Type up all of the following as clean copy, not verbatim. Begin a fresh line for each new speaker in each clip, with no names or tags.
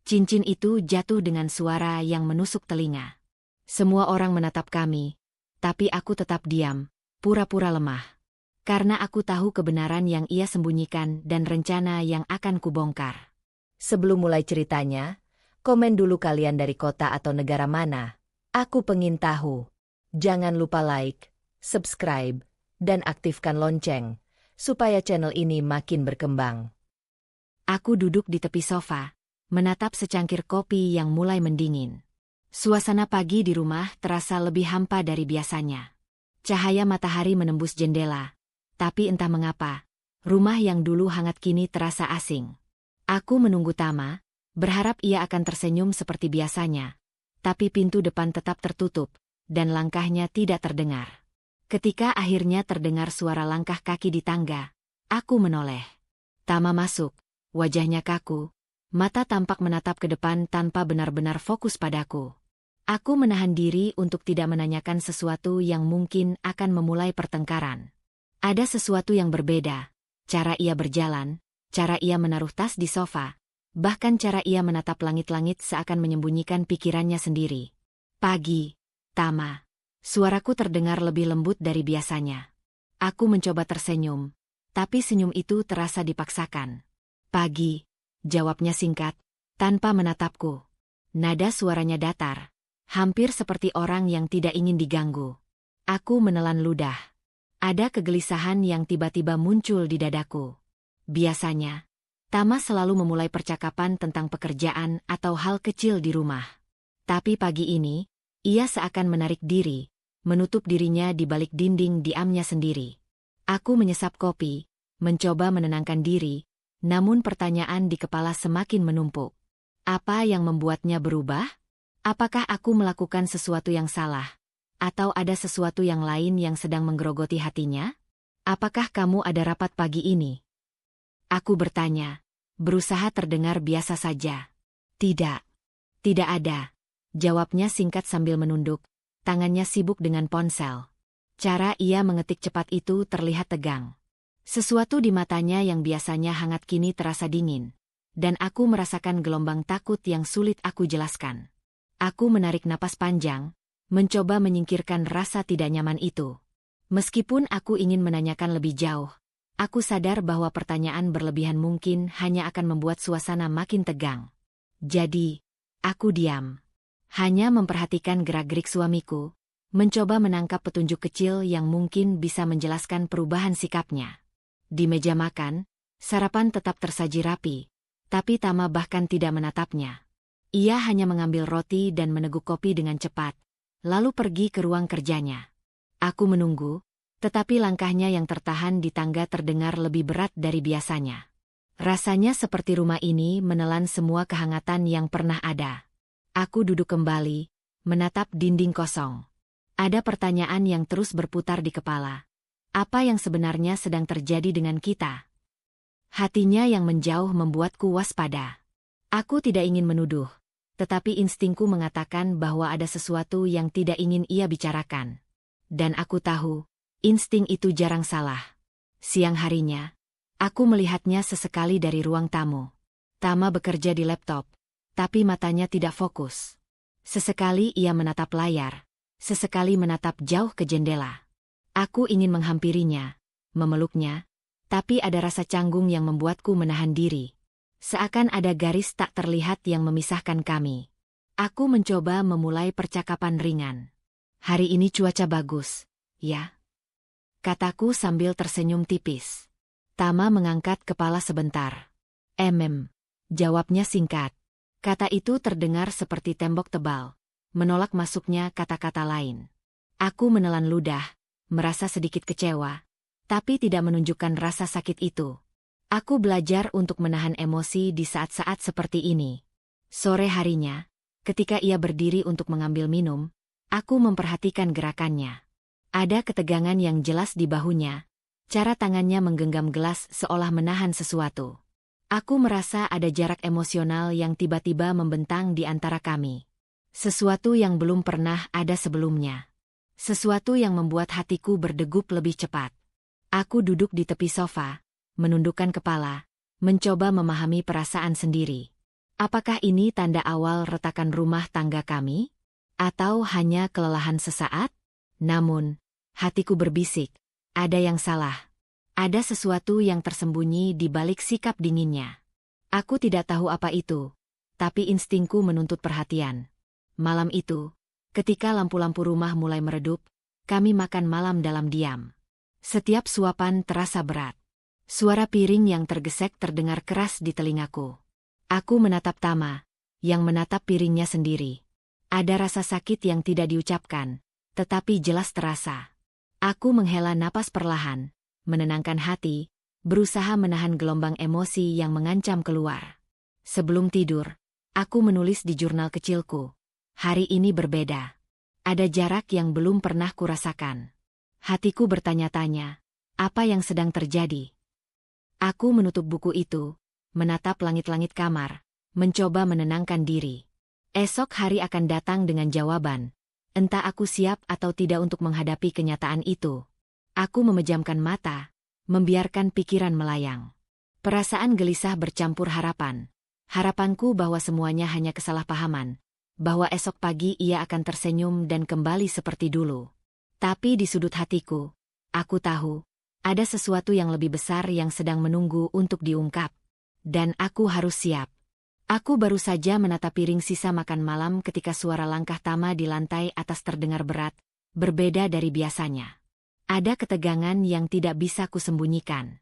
Cincin itu jatuh dengan suara yang menusuk telinga. Semua orang menatap kami, tapi aku tetap diam, pura-pura lemah. Karena aku tahu kebenaran yang ia sembunyikan dan rencana yang akan kubongkar.
Sebelum mulai ceritanya, komen dulu kalian dari kota atau negara mana. Aku pengen tahu. Jangan lupa like, subscribe, dan aktifkan lonceng, supaya channel ini makin berkembang.
Aku duduk di tepi sofa, menatap secangkir kopi yang mulai mendingin. Suasana pagi di rumah terasa lebih hampa dari biasanya. Cahaya matahari menembus jendela, tapi entah mengapa, rumah yang dulu hangat kini terasa asing. Aku menunggu Tama, berharap ia akan tersenyum seperti biasanya, tapi pintu depan tetap tertutup, dan langkahnya tidak terdengar. Ketika akhirnya terdengar suara langkah kaki di tangga, aku menoleh. Tama masuk. Wajahnya kaku, mata tampak menatap ke depan tanpa benar-benar fokus padaku. Aku menahan diri untuk tidak menanyakan sesuatu yang mungkin akan memulai pertengkaran. Ada sesuatu yang berbeda, cara ia berjalan, cara ia menaruh tas di sofa, bahkan cara ia menatap langit-langit seakan menyembunyikan pikirannya sendiri. Pagi, Tama. Suaraku terdengar lebih lembut dari biasanya. Aku mencoba tersenyum, tapi senyum itu terasa dipaksakan. Pagi, jawabnya singkat, tanpa menatapku. Nada suaranya datar, hampir seperti orang yang tidak ingin diganggu. Aku menelan ludah. Ada kegelisahan yang tiba-tiba muncul di dadaku. Biasanya, Tama selalu memulai percakapan tentang pekerjaan atau hal kecil di rumah. Tapi pagi ini, ia seakan menarik diri, menutup dirinya di balik dinding diamnya sendiri. Aku menyesap kopi, mencoba menenangkan diri, namun pertanyaan di kepala semakin menumpuk. Apa yang membuatnya berubah? Apakah aku melakukan sesuatu yang salah? Atau ada sesuatu yang lain yang sedang menggerogoti hatinya? Apakah kamu ada rapat pagi ini? Aku bertanya, berusaha terdengar biasa saja. Tidak. Tidak ada. Jawabnya singkat sambil menunduk, tangannya sibuk dengan ponsel. Cara ia mengetik cepat itu terlihat tegang. Sesuatu di matanya yang biasanya hangat kini terasa dingin, dan aku merasakan gelombang takut yang sulit aku jelaskan. Aku menarik napas panjang, mencoba menyingkirkan rasa tidak nyaman itu. Meskipun aku ingin menanyakan lebih jauh, aku sadar bahwa pertanyaan berlebihan mungkin hanya akan membuat suasana makin tegang. Jadi, aku diam. Hanya memperhatikan gerak-gerik suamiku, mencoba menangkap petunjuk kecil yang mungkin bisa menjelaskan perubahan sikapnya. Di meja makan, sarapan tetap tersaji rapi, tapi Tama bahkan tidak menatapnya. Ia hanya mengambil roti dan meneguk kopi dengan cepat, lalu pergi ke ruang kerjanya. Aku menunggu, tetapi langkahnya yang tertahan di tangga terdengar lebih berat dari biasanya. Rasanya seperti rumah ini menelan semua kehangatan yang pernah ada. Aku duduk kembali, menatap dinding kosong. Ada pertanyaan yang terus berputar di kepala. Apa yang sebenarnya sedang terjadi dengan kita? Hatinya yang menjauh membuatku waspada. Aku tidak ingin menuduh, tetapi instingku mengatakan bahwa ada sesuatu yang tidak ingin ia bicarakan. Dan aku tahu, insting itu jarang salah. Siang harinya, aku melihatnya sesekali dari ruang tamu. Tama bekerja di laptop, tapi matanya tidak fokus. Sesekali ia menatap layar, sesekali menatap jauh ke jendela. Aku ingin menghampirinya, memeluknya, tapi ada rasa canggung yang membuatku menahan diri. Seakan ada garis tak terlihat yang memisahkan kami. Aku mencoba memulai percakapan ringan. Hari ini cuaca bagus, ya? Kataku sambil tersenyum tipis. Tama mengangkat kepala sebentar. Jawabnya singkat. Kata itu terdengar seperti tembok tebal, menolak masuknya kata-kata lain. Aku menelan ludah, merasa sedikit kecewa, tapi tidak menunjukkan rasa sakit itu. Aku belajar untuk menahan emosi di saat-saat seperti ini. Sore harinya, ketika ia berdiri untuk mengambil minum, aku memperhatikan gerakannya. Ada ketegangan yang jelas di bahunya, cara tangannya menggenggam gelas seolah menahan sesuatu. Aku merasa ada jarak emosional yang tiba-tiba membentang di antara kami. Sesuatu yang belum pernah ada sebelumnya. Sesuatu yang membuat hatiku berdegup lebih cepat. Aku duduk di tepi sofa, menundukkan kepala, mencoba memahami perasaan sendiri. Apakah ini tanda awal retakan rumah tangga kami? Atau hanya kelelahan sesaat? Namun, hatiku berbisik, ada yang salah. Ada sesuatu yang tersembunyi di balik sikap dinginnya. Aku tidak tahu apa itu, tapi instingku menuntut perhatian. Malam itu, ketika lampu-lampu rumah mulai meredup, kami makan malam dalam diam. Setiap suapan terasa berat. Suara piring yang tergesek terdengar keras di telingaku. Aku menatap Tama, yang menatap piringnya sendiri. Ada rasa sakit yang tidak diucapkan, tetapi jelas terasa. Aku menghela napas perlahan, menenangkan hati, berusaha menahan gelombang emosi yang mengancam keluar. Sebelum tidur, aku menulis di jurnal kecilku. Hari ini berbeda. Ada jarak yang belum pernah kurasakan. Hatiku bertanya-tanya, apa yang sedang terjadi? Aku menutup buku itu, menatap langit-langit kamar, mencoba menenangkan diri. Esok hari akan datang dengan jawaban. Entah aku siap atau tidak untuk menghadapi kenyataan itu. Aku memejamkan mata, membiarkan pikiran melayang. Perasaan gelisah bercampur harapan. Harapanku bahwa semuanya hanya kesalahpahaman, bahwa esok pagi ia akan tersenyum dan kembali seperti dulu. Tapi di sudut hatiku, aku tahu, ada sesuatu yang lebih besar yang sedang menunggu untuk diungkap. Dan aku harus siap. Aku baru saja menatap piring sisa makan malam ketika suara langkah Tama di lantai atas terdengar berat, berbeda dari biasanya. Ada ketegangan yang tidak bisa kusembunyikan.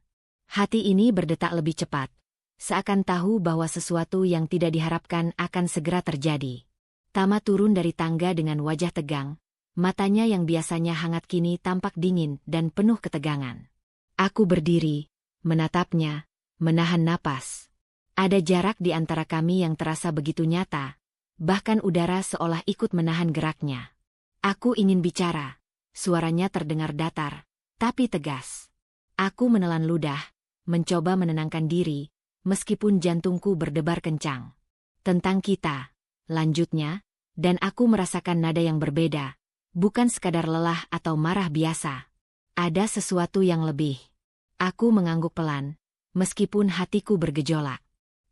Hati ini berdetak lebih cepat, seakan tahu bahwa sesuatu yang tidak diharapkan akan segera terjadi. Tama turun dari tangga dengan wajah tegang, matanya yang biasanya hangat kini tampak dingin dan penuh ketegangan. Aku berdiri, menatapnya, menahan napas. Ada jarak di antara kami yang terasa begitu nyata, bahkan udara seolah ikut menahan geraknya. Aku ingin bicara, suaranya terdengar datar, tapi tegas. Aku menelan ludah, mencoba menenangkan diri, meskipun jantungku berdebar kencang. Tentang kita, lanjutnya, dan aku merasakan nada yang berbeda, bukan sekadar lelah atau marah biasa. Ada sesuatu yang lebih. Aku mengangguk pelan, meskipun hatiku bergejolak.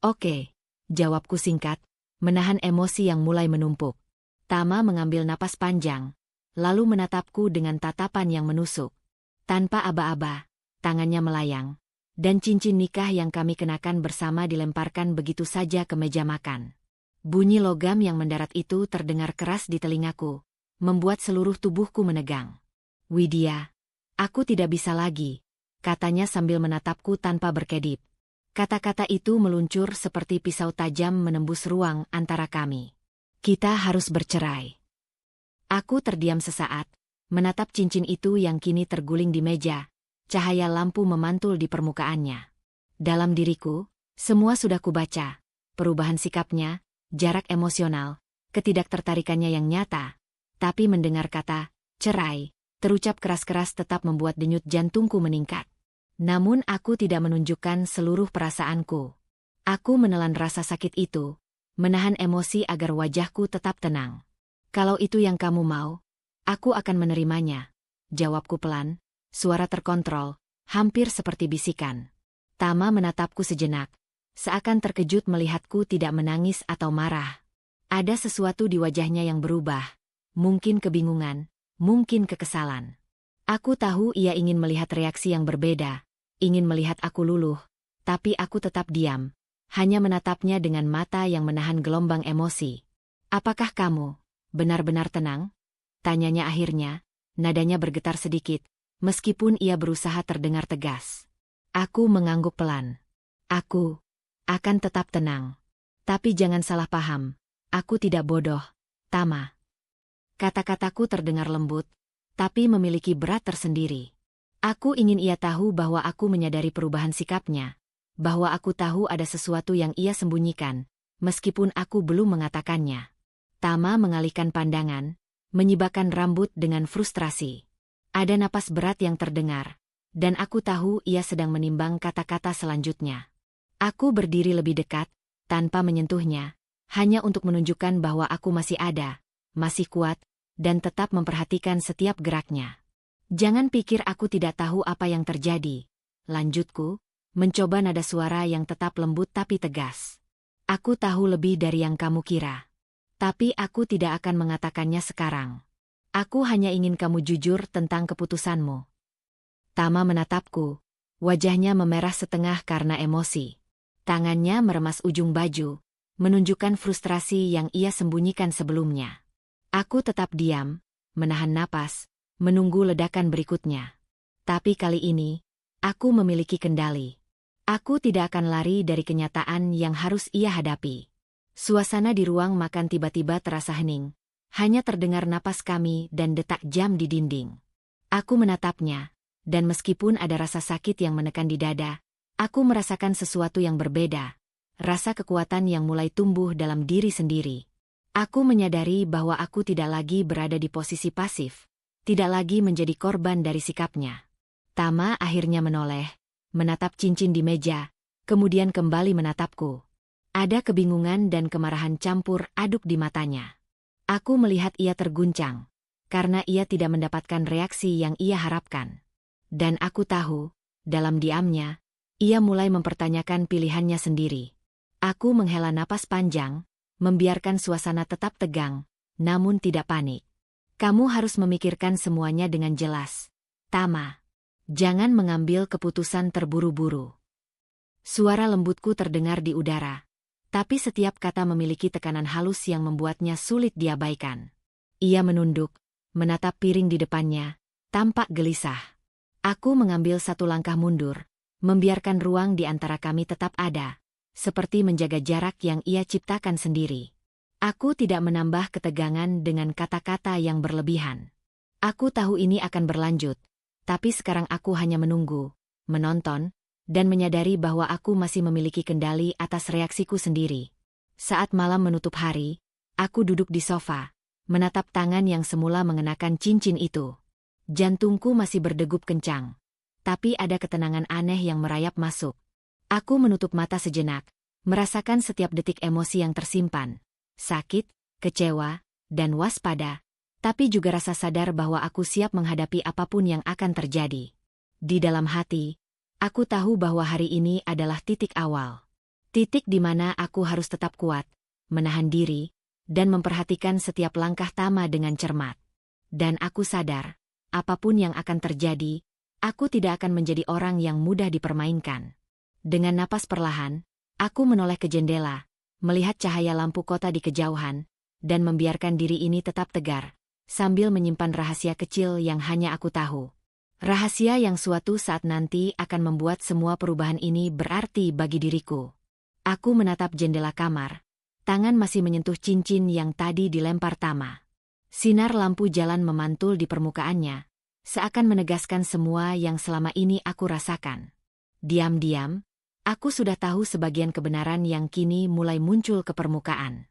Oke, jawabku singkat, menahan emosi yang mulai menumpuk. Tama mengambil napas panjang, lalu menatapku dengan tatapan yang menusuk. Tanpa aba-aba, tangannya melayang, dan cincin nikah yang kami kenakan bersama dilemparkan begitu saja ke meja makan. Bunyi logam yang mendarat itu terdengar keras di telingaku, membuat seluruh tubuhku menegang. Widya, aku tidak bisa lagi, katanya sambil menatapku tanpa berkedip. Kata-kata itu meluncur seperti pisau tajam menembus ruang antara kami. Kita harus bercerai. Aku terdiam sesaat, menatap cincin itu yang kini terguling di meja, cahaya lampu memantul di permukaannya. Dalam diriku, semua sudah kubaca, perubahan sikapnya, jarak emosional, ketidaktertarikannya yang nyata, tapi mendengar kata, cerai, terucap keras-keras tetap membuat denyut jantungku meningkat. Namun aku tidak menunjukkan seluruh perasaanku. Aku menelan rasa sakit itu, menahan emosi agar wajahku tetap tenang. Kalau itu yang kamu mau, aku akan menerimanya, jawabku pelan, suara terkontrol, hampir seperti bisikan. Tama menatapku sejenak, seakan terkejut melihatku tidak menangis atau marah. Ada sesuatu di wajahnya yang berubah, mungkin kebingungan, mungkin kekesalan. Aku tahu ia ingin melihat reaksi yang berbeda, ingin melihat aku luluh, tapi aku tetap diam, hanya menatapnya dengan mata yang menahan gelombang emosi. Apakah kamu benar-benar tenang? Tanyanya akhirnya, nadanya bergetar sedikit, meskipun ia berusaha terdengar tegas. Aku mengangguk pelan. Aku akan tetap tenang. Tapi jangan salah paham, aku tidak bodoh, Tama. Kata-kataku terdengar lembut, tapi memiliki berat tersendiri. Aku ingin ia tahu bahwa aku menyadari perubahan sikapnya, bahwa aku tahu ada sesuatu yang ia sembunyikan, meskipun aku belum mengatakannya. Tama mengalihkan pandangan, menyibakkan rambut dengan frustrasi. Ada napas berat yang terdengar, dan aku tahu ia sedang menimbang kata-kata selanjutnya. Aku berdiri lebih dekat, tanpa menyentuhnya, hanya untuk menunjukkan bahwa aku masih ada, masih kuat, dan tetap memperhatikan setiap geraknya. Jangan pikir aku tidak tahu apa yang terjadi, lanjutku, mencoba nada suara yang tetap lembut tapi tegas. Aku tahu lebih dari yang kamu kira. Tapi aku tidak akan mengatakannya sekarang. Aku hanya ingin kamu jujur tentang keputusanmu. Tama menatapku. Wajahnya memerah setengah karena emosi. Tangannya meremas ujung baju, menunjukkan frustrasi yang ia sembunyikan sebelumnya. Aku tetap diam, menahan napas, menunggu ledakan berikutnya. Tapi kali ini, aku memiliki kendali. Aku tidak akan lari dari kenyataan yang harus ia hadapi. Suasana di ruang makan tiba-tiba terasa hening. Hanya terdengar napas kami dan detak jam di dinding. Aku menatapnya, dan meskipun ada rasa sakit yang menekan di dada, aku merasakan sesuatu yang berbeda. Rasa kekuatan yang mulai tumbuh dalam diri sendiri. Aku menyadari bahwa aku tidak lagi berada di posisi pasif, tidak lagi menjadi korban dari sikapnya. Tama akhirnya menoleh, menatap cincin di meja, kemudian kembali menatapku. Ada kebingungan dan kemarahan campur aduk di matanya. Aku melihat ia terguncang, karena ia tidak mendapatkan reaksi yang ia harapkan. Dan aku tahu, dalam diamnya, ia mulai mempertanyakan pilihannya sendiri. Aku menghela napas panjang, membiarkan suasana tetap tegang, namun tidak panik. Kamu harus memikirkan semuanya dengan jelas. Tama. Jangan mengambil keputusan terburu-buru. Suara lembutku terdengar di udara, tapi setiap kata memiliki tekanan halus yang membuatnya sulit diabaikan. Ia menunduk, menatap piring di depannya, tampak gelisah. Aku mengambil satu langkah mundur, membiarkan ruang di antara kami tetap ada, seperti menjaga jarak yang ia ciptakan sendiri. Aku tidak menambah ketegangan dengan kata-kata yang berlebihan. Aku tahu ini akan berlanjut. Tapi sekarang aku hanya menunggu, menonton, dan menyadari bahwa aku masih memiliki kendali atas reaksiku sendiri. Saat malam menutup hari, aku duduk di sofa, menatap tangan yang semula mengenakan cincin itu. Jantungku masih berdegup kencang, tapi ada ketenangan aneh yang merayap masuk. Aku menutup mata sejenak, merasakan setiap detik emosi yang tersimpan. Sakit, kecewa, dan waspada. Tapi juga rasa sadar bahwa aku siap menghadapi apapun yang akan terjadi. Di dalam hati, aku tahu bahwa hari ini adalah titik awal. Titik di mana aku harus tetap kuat, menahan diri, dan memperhatikan setiap langkah Tama dengan cermat. Dan aku sadar, apapun yang akan terjadi, aku tidak akan menjadi orang yang mudah dipermainkan. Dengan napas perlahan, aku menoleh ke jendela, melihat cahaya lampu kota di kejauhan, dan membiarkan diri ini tetap tegar. Sambil menyimpan rahasia kecil yang hanya aku tahu. Rahasia yang suatu saat nanti akan membuat semua perubahan ini berarti bagi diriku. Aku menatap jendela kamar. Tangan masih menyentuh cincin yang tadi dilempar Tama. Sinar lampu jalan memantul di permukaannya, seakan menegaskan semua yang selama ini aku rasakan. Diam-diam, aku sudah tahu sebagian kebenaran yang kini mulai muncul ke permukaan.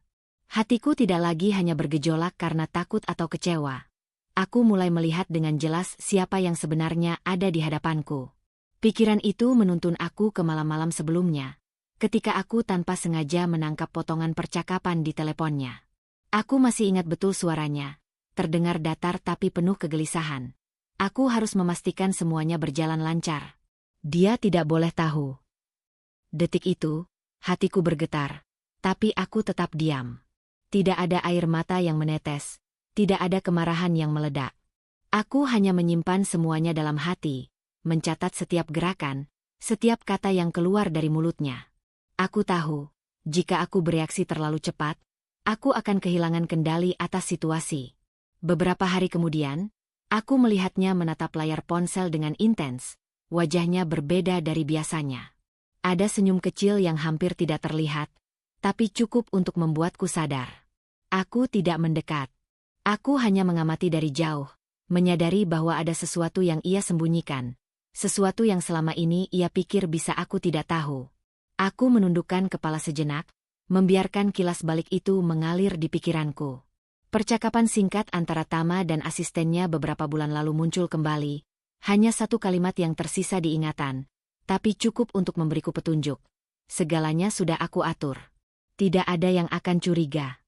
Hatiku tidak lagi hanya bergejolak karena takut atau kecewa. Aku mulai melihat dengan jelas siapa yang sebenarnya ada di hadapanku. Pikiran itu menuntun aku ke malam-malam sebelumnya, ketika aku tanpa sengaja menangkap potongan percakapan di teleponnya. Aku masih ingat betul suaranya, terdengar datar tapi penuh kegelisahan. Aku harus memastikan semuanya berjalan lancar. Dia tidak boleh tahu. Detik itu, hatiku bergetar, tapi aku tetap diam. Tidak ada air mata yang menetes, tidak ada kemarahan yang meledak. Aku hanya menyimpan semuanya dalam hati, mencatat setiap gerakan, setiap kata yang keluar dari mulutnya. Aku tahu, jika aku bereaksi terlalu cepat, aku akan kehilangan kendali atas situasi. Beberapa hari kemudian, aku melihatnya menatap layar ponsel dengan intens, wajahnya berbeda dari biasanya. Ada senyum kecil yang hampir tidak terlihat, tapi cukup untuk membuatku sadar. Aku tidak mendekat. Aku hanya mengamati dari jauh, menyadari bahwa ada sesuatu yang ia sembunyikan, sesuatu yang selama ini ia pikir bisa aku tidak tahu. Aku menundukkan kepala sejenak, membiarkan kilas balik itu mengalir di pikiranku. Percakapan singkat antara Tama dan asistennya beberapa bulan lalu muncul kembali, hanya satu kalimat yang tersisa di ingatan, tapi cukup untuk memberiku petunjuk. Segalanya sudah aku atur. Tidak ada yang akan curiga.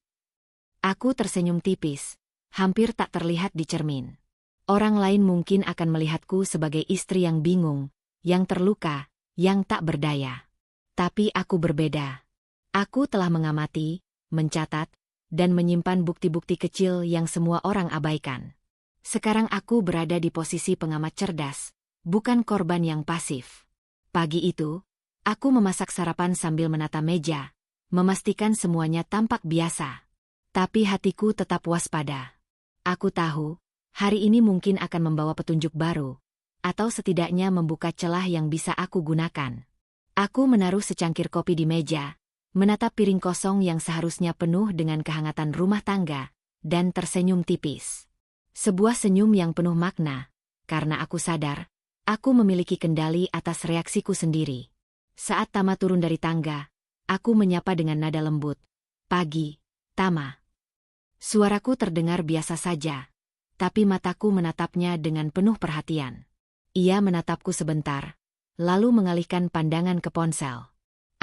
Aku tersenyum tipis, hampir tak terlihat di cermin. Orang lain mungkin akan melihatku sebagai istri yang bingung, yang terluka, yang tak berdaya. Tapi aku berbeda. Aku telah mengamati, mencatat, dan menyimpan bukti-bukti kecil yang semua orang abaikan. Sekarang aku berada di posisi pengamat cerdas, bukan korban yang pasif. Pagi itu, aku memasak sarapan sambil menata meja, memastikan semuanya tampak biasa. Tapi hatiku tetap waspada. Aku tahu, hari ini mungkin akan membawa petunjuk baru, atau setidaknya membuka celah yang bisa aku gunakan. Aku menaruh secangkir kopi di meja, menatap piring kosong yang seharusnya penuh dengan kehangatan rumah tangga, dan tersenyum tipis. Sebuah senyum yang penuh makna, karena aku sadar, aku memiliki kendali atas reaksiku sendiri. Saat Tama turun dari tangga, aku menyapa dengan nada lembut. "Pagi, Tama." Suaraku terdengar biasa saja, tapi mataku menatapnya dengan penuh perhatian. Ia menatapku sebentar, lalu mengalihkan pandangan ke ponsel.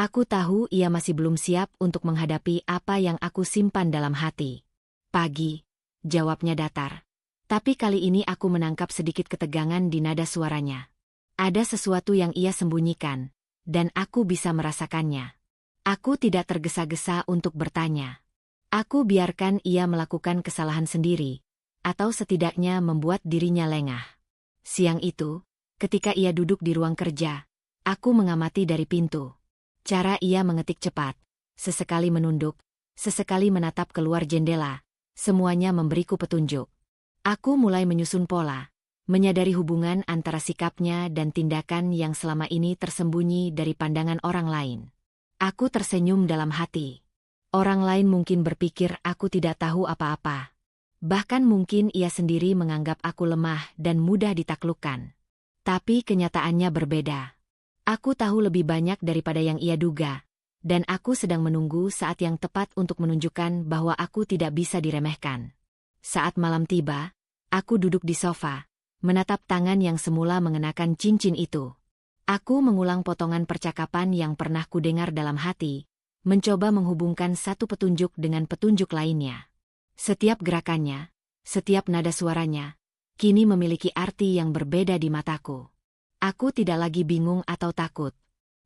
Aku tahu ia masih belum siap untuk menghadapi apa yang aku simpan dalam hati. "Pagi," jawabnya datar. Tapi kali ini aku menangkap sedikit ketegangan di nada suaranya. Ada sesuatu yang ia sembunyikan, dan aku bisa merasakannya. Aku tidak tergesa-gesa untuk bertanya. Aku biarkan ia melakukan kesalahan sendiri, atau setidaknya membuat dirinya lengah. Siang itu, ketika ia duduk di ruang kerja, aku mengamati dari pintu. Cara ia mengetik cepat, sesekali menunduk, sesekali menatap keluar jendela, semuanya memberiku petunjuk. Aku mulai menyusun pola, menyadari hubungan antara sikapnya dan tindakan yang selama ini tersembunyi dari pandangan orang lain. Aku tersenyum dalam hati. Orang lain mungkin berpikir aku tidak tahu apa-apa. Bahkan mungkin ia sendiri menganggap aku lemah dan mudah ditaklukkan. Tapi kenyataannya berbeda. Aku tahu lebih banyak daripada yang ia duga, dan aku sedang menunggu saat yang tepat untuk menunjukkan bahwa aku tidak bisa diremehkan. Saat malam tiba, aku duduk di sofa, menatap tangan yang semula mengenakan cincin itu. Aku mengulang potongan percakapan yang pernah kudengar dalam hati, mencoba menghubungkan satu petunjuk dengan petunjuk lainnya. Setiap gerakannya, setiap nada suaranya, kini memiliki arti yang berbeda di mataku. Aku tidak lagi bingung atau takut.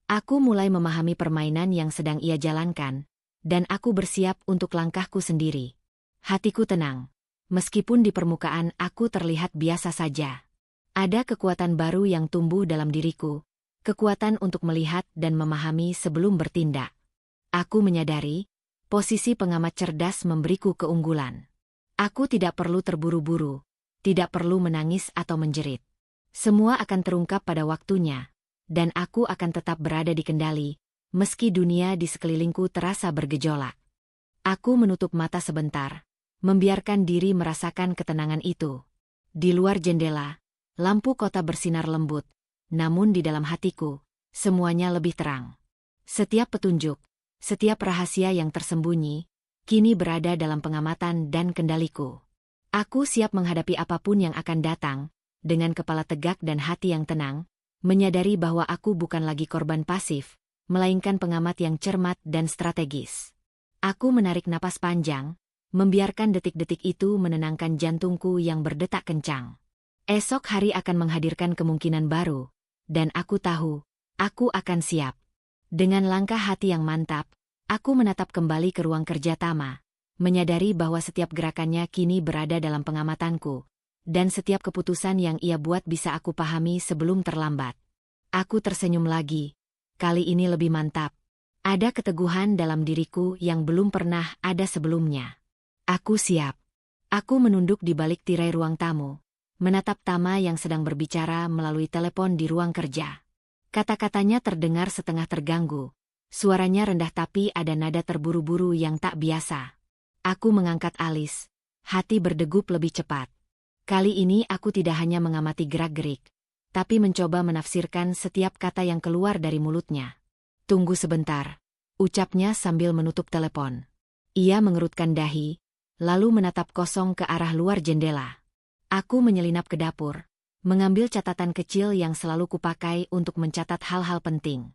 Aku mulai memahami permainan yang sedang ia jalankan, dan aku bersiap untuk langkahku sendiri. Hatiku tenang. Meskipun di permukaan aku terlihat biasa saja. Ada kekuatan baru yang tumbuh dalam diriku, kekuatan untuk melihat dan memahami sebelum bertindak. Aku menyadari, posisi pengamat cerdas memberiku keunggulan. Aku tidak perlu terburu-buru, tidak perlu menangis atau menjerit. Semua akan terungkap pada waktunya, dan aku akan tetap berada di kendali, meski dunia di sekelilingku terasa bergejolak. Aku menutup mata sebentar, membiarkan diri merasakan ketenangan itu. Di luar jendela, lampu kota bersinar lembut, namun di dalam hatiku, semuanya lebih terang. Setiap petunjuk, setiap rahasia yang tersembunyi, kini berada dalam pengamatan dan kendaliku. Aku siap menghadapi apapun yang akan datang, dengan kepala tegak dan hati yang tenang, menyadari bahwa aku bukan lagi korban pasif, melainkan pengamat yang cermat dan strategis. Aku menarik napas panjang, membiarkan detik-detik itu menenangkan jantungku yang berdetak kencang. Esok hari akan menghadirkan kemungkinan baru, dan aku tahu, aku akan siap. Dengan langkah hati yang mantap, aku menatap kembali ke ruang kerja Tama, menyadari bahwa setiap gerakannya kini berada dalam pengamatanku, dan setiap keputusan yang ia buat bisa aku pahami sebelum terlambat. Aku tersenyum lagi, kali ini lebih mantap. Ada keteguhan dalam diriku yang belum pernah ada sebelumnya. Aku siap. Aku menunduk di balik tirai ruang tamu, menatap Tama yang sedang berbicara melalui telepon di ruang kerja. Kata-katanya terdengar setengah terganggu, suaranya rendah tapi ada nada terburu-buru yang tak biasa. Aku mengangkat alis, hati berdegup lebih cepat. Kali ini aku tidak hanya mengamati gerak-gerik, tapi mencoba menafsirkan setiap kata yang keluar dari mulutnya. "Tunggu sebentar," ucapnya sambil menutup telepon. Ia mengerutkan dahi, lalu menatap kosong ke arah luar jendela. Aku menyelinap ke dapur, mengambil catatan kecil yang selalu kupakai untuk mencatat hal-hal penting.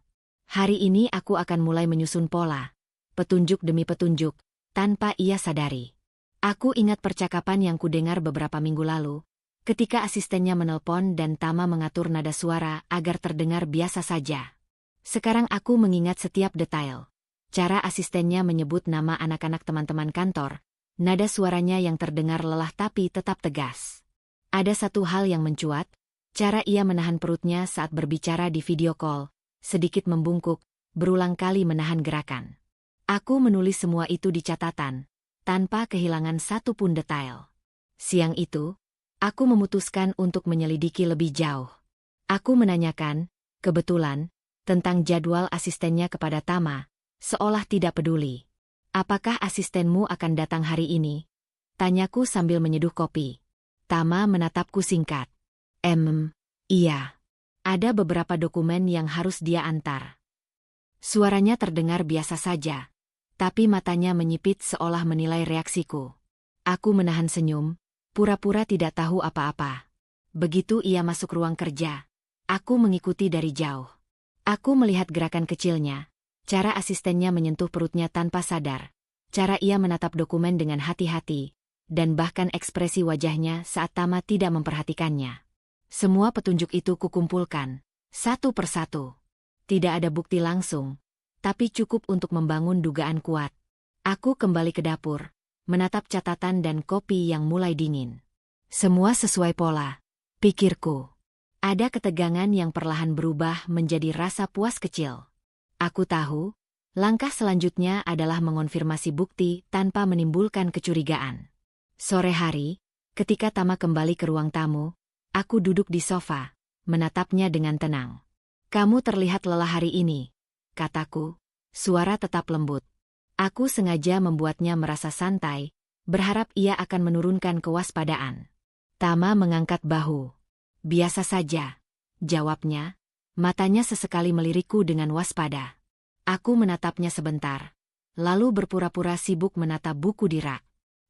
Hari ini aku akan mulai menyusun pola, petunjuk demi petunjuk, tanpa ia sadari. Aku ingat percakapan yang kudengar beberapa minggu lalu, ketika asistennya menelpon dan Tama mengatur nada suara agar terdengar biasa saja. Sekarang aku mengingat setiap detail. cara asistennya menyebut nama anak-anak teman-teman kantor, nada suaranya yang terdengar lelah tapi tetap tegas. Ada satu hal yang mencuat, cara ia menahan perutnya saat berbicara di video call, sedikit membungkuk, berulang kali menahan gerakan. Aku menulis semua itu di catatan, tanpa kehilangan satu pun detail. Siang itu, aku memutuskan untuk menyelidiki lebih jauh. Aku menanyakan, kebetulan, tentang jadwal asistennya kepada Tama, seolah tidak peduli. "Apakah asistenmu akan datang hari ini?" tanyaku sambil menyeduh kopi. Tama menatapku singkat. Iya. Ada beberapa dokumen yang harus dia antar." Suaranya terdengar biasa saja, tapi matanya menyipit seolah menilai reaksiku. Aku menahan senyum, pura-pura tidak tahu apa-apa. Begitu ia masuk ruang kerja, aku mengikuti dari jauh. Aku melihat gerakan kecilnya, cara asistennya menyentuh perutnya tanpa sadar, cara ia menatap dokumen dengan hati-hati, dan bahkan ekspresi wajahnya saat Tama tidak memperhatikannya. Semua petunjuk itu kukumpulkan, satu persatu. Tidak ada bukti langsung, tapi cukup untuk membangun dugaan kuat. Aku kembali ke dapur, menatap catatan dan kopi yang mulai dingin. Semua sesuai pola, pikirku. Ada ketegangan yang perlahan berubah menjadi rasa puas kecil. Aku tahu, langkah selanjutnya adalah mengonfirmasi bukti tanpa menimbulkan kecurigaan. Sore hari, ketika Tama kembali ke ruang tamu, aku duduk di sofa, menatapnya dengan tenang. "Kamu terlihat lelah hari ini," kataku, suara tetap lembut. Aku sengaja membuatnya merasa santai, berharap ia akan menurunkan kewaspadaan. Tama mengangkat bahu. "Biasa saja," jawabnya, matanya sesekali melirikku dengan waspada. Aku menatapnya sebentar, lalu berpura-pura sibuk menatap buku di rak.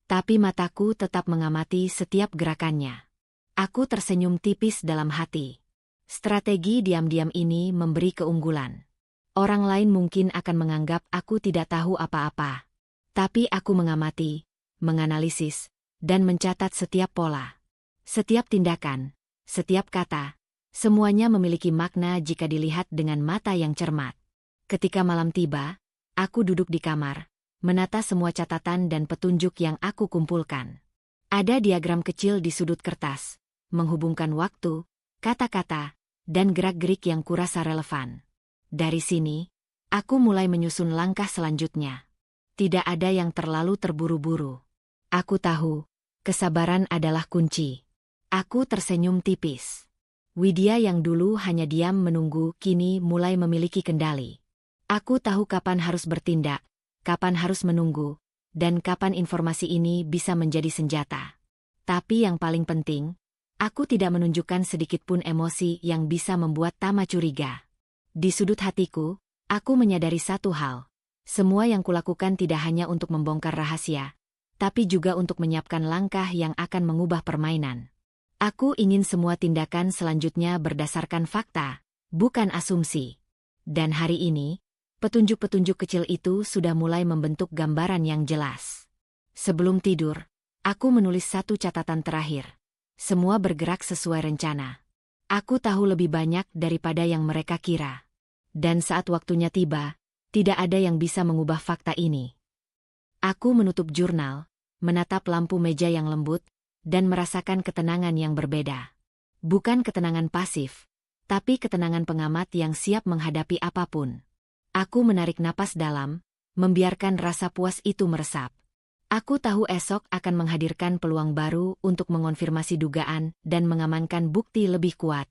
Tapi mataku tetap mengamati setiap gerakannya. Aku tersenyum tipis dalam hati. Strategi diam-diam ini memberi keunggulan. Orang lain mungkin akan menganggap aku tidak tahu apa-apa. Tapi aku mengamati, menganalisis, dan mencatat setiap pola. Setiap tindakan, setiap kata, semuanya memiliki makna jika dilihat dengan mata yang cermat. Ketika malam tiba, aku duduk di kamar, menata semua catatan dan petunjuk yang aku kumpulkan. Ada diagram kecil di sudut kertas, menghubungkan waktu, kata-kata, dan gerak-gerik yang kurasa relevan. Dari sini, aku mulai menyusun langkah selanjutnya. Tidak ada yang terlalu terburu-buru. Aku tahu, kesabaran adalah kunci. Aku tersenyum tipis. Widya yang dulu hanya diam menunggu kini mulai memiliki kendali. Aku tahu kapan harus bertindak, kapan harus menunggu, dan kapan informasi ini bisa menjadi senjata. Tapi yang paling penting, aku tidak menunjukkan sedikitpun emosi yang bisa membuat Tama curiga. Di sudut hatiku, aku menyadari satu hal. Semua yang kulakukan tidak hanya untuk membongkar rahasia, tapi juga untuk menyiapkan langkah yang akan mengubah permainan. Aku ingin semua tindakan selanjutnya berdasarkan fakta, bukan asumsi. Dan hari ini, petunjuk-petunjuk kecil itu sudah mulai membentuk gambaran yang jelas. Sebelum tidur, aku menulis satu catatan terakhir. Semua bergerak sesuai rencana. Aku tahu lebih banyak daripada yang mereka kira. Dan saat waktunya tiba, tidak ada yang bisa mengubah fakta ini. Aku menutup jurnal, menatap lampu meja yang lembut, dan merasakan ketenangan yang berbeda. Bukan ketenangan pasif, tapi ketenangan pengamat yang siap menghadapi apapun. Aku menarik napas dalam, membiarkan rasa puas itu meresap. Aku tahu esok akan menghadirkan peluang baru untuk mengonfirmasi dugaan dan mengamankan bukti lebih kuat.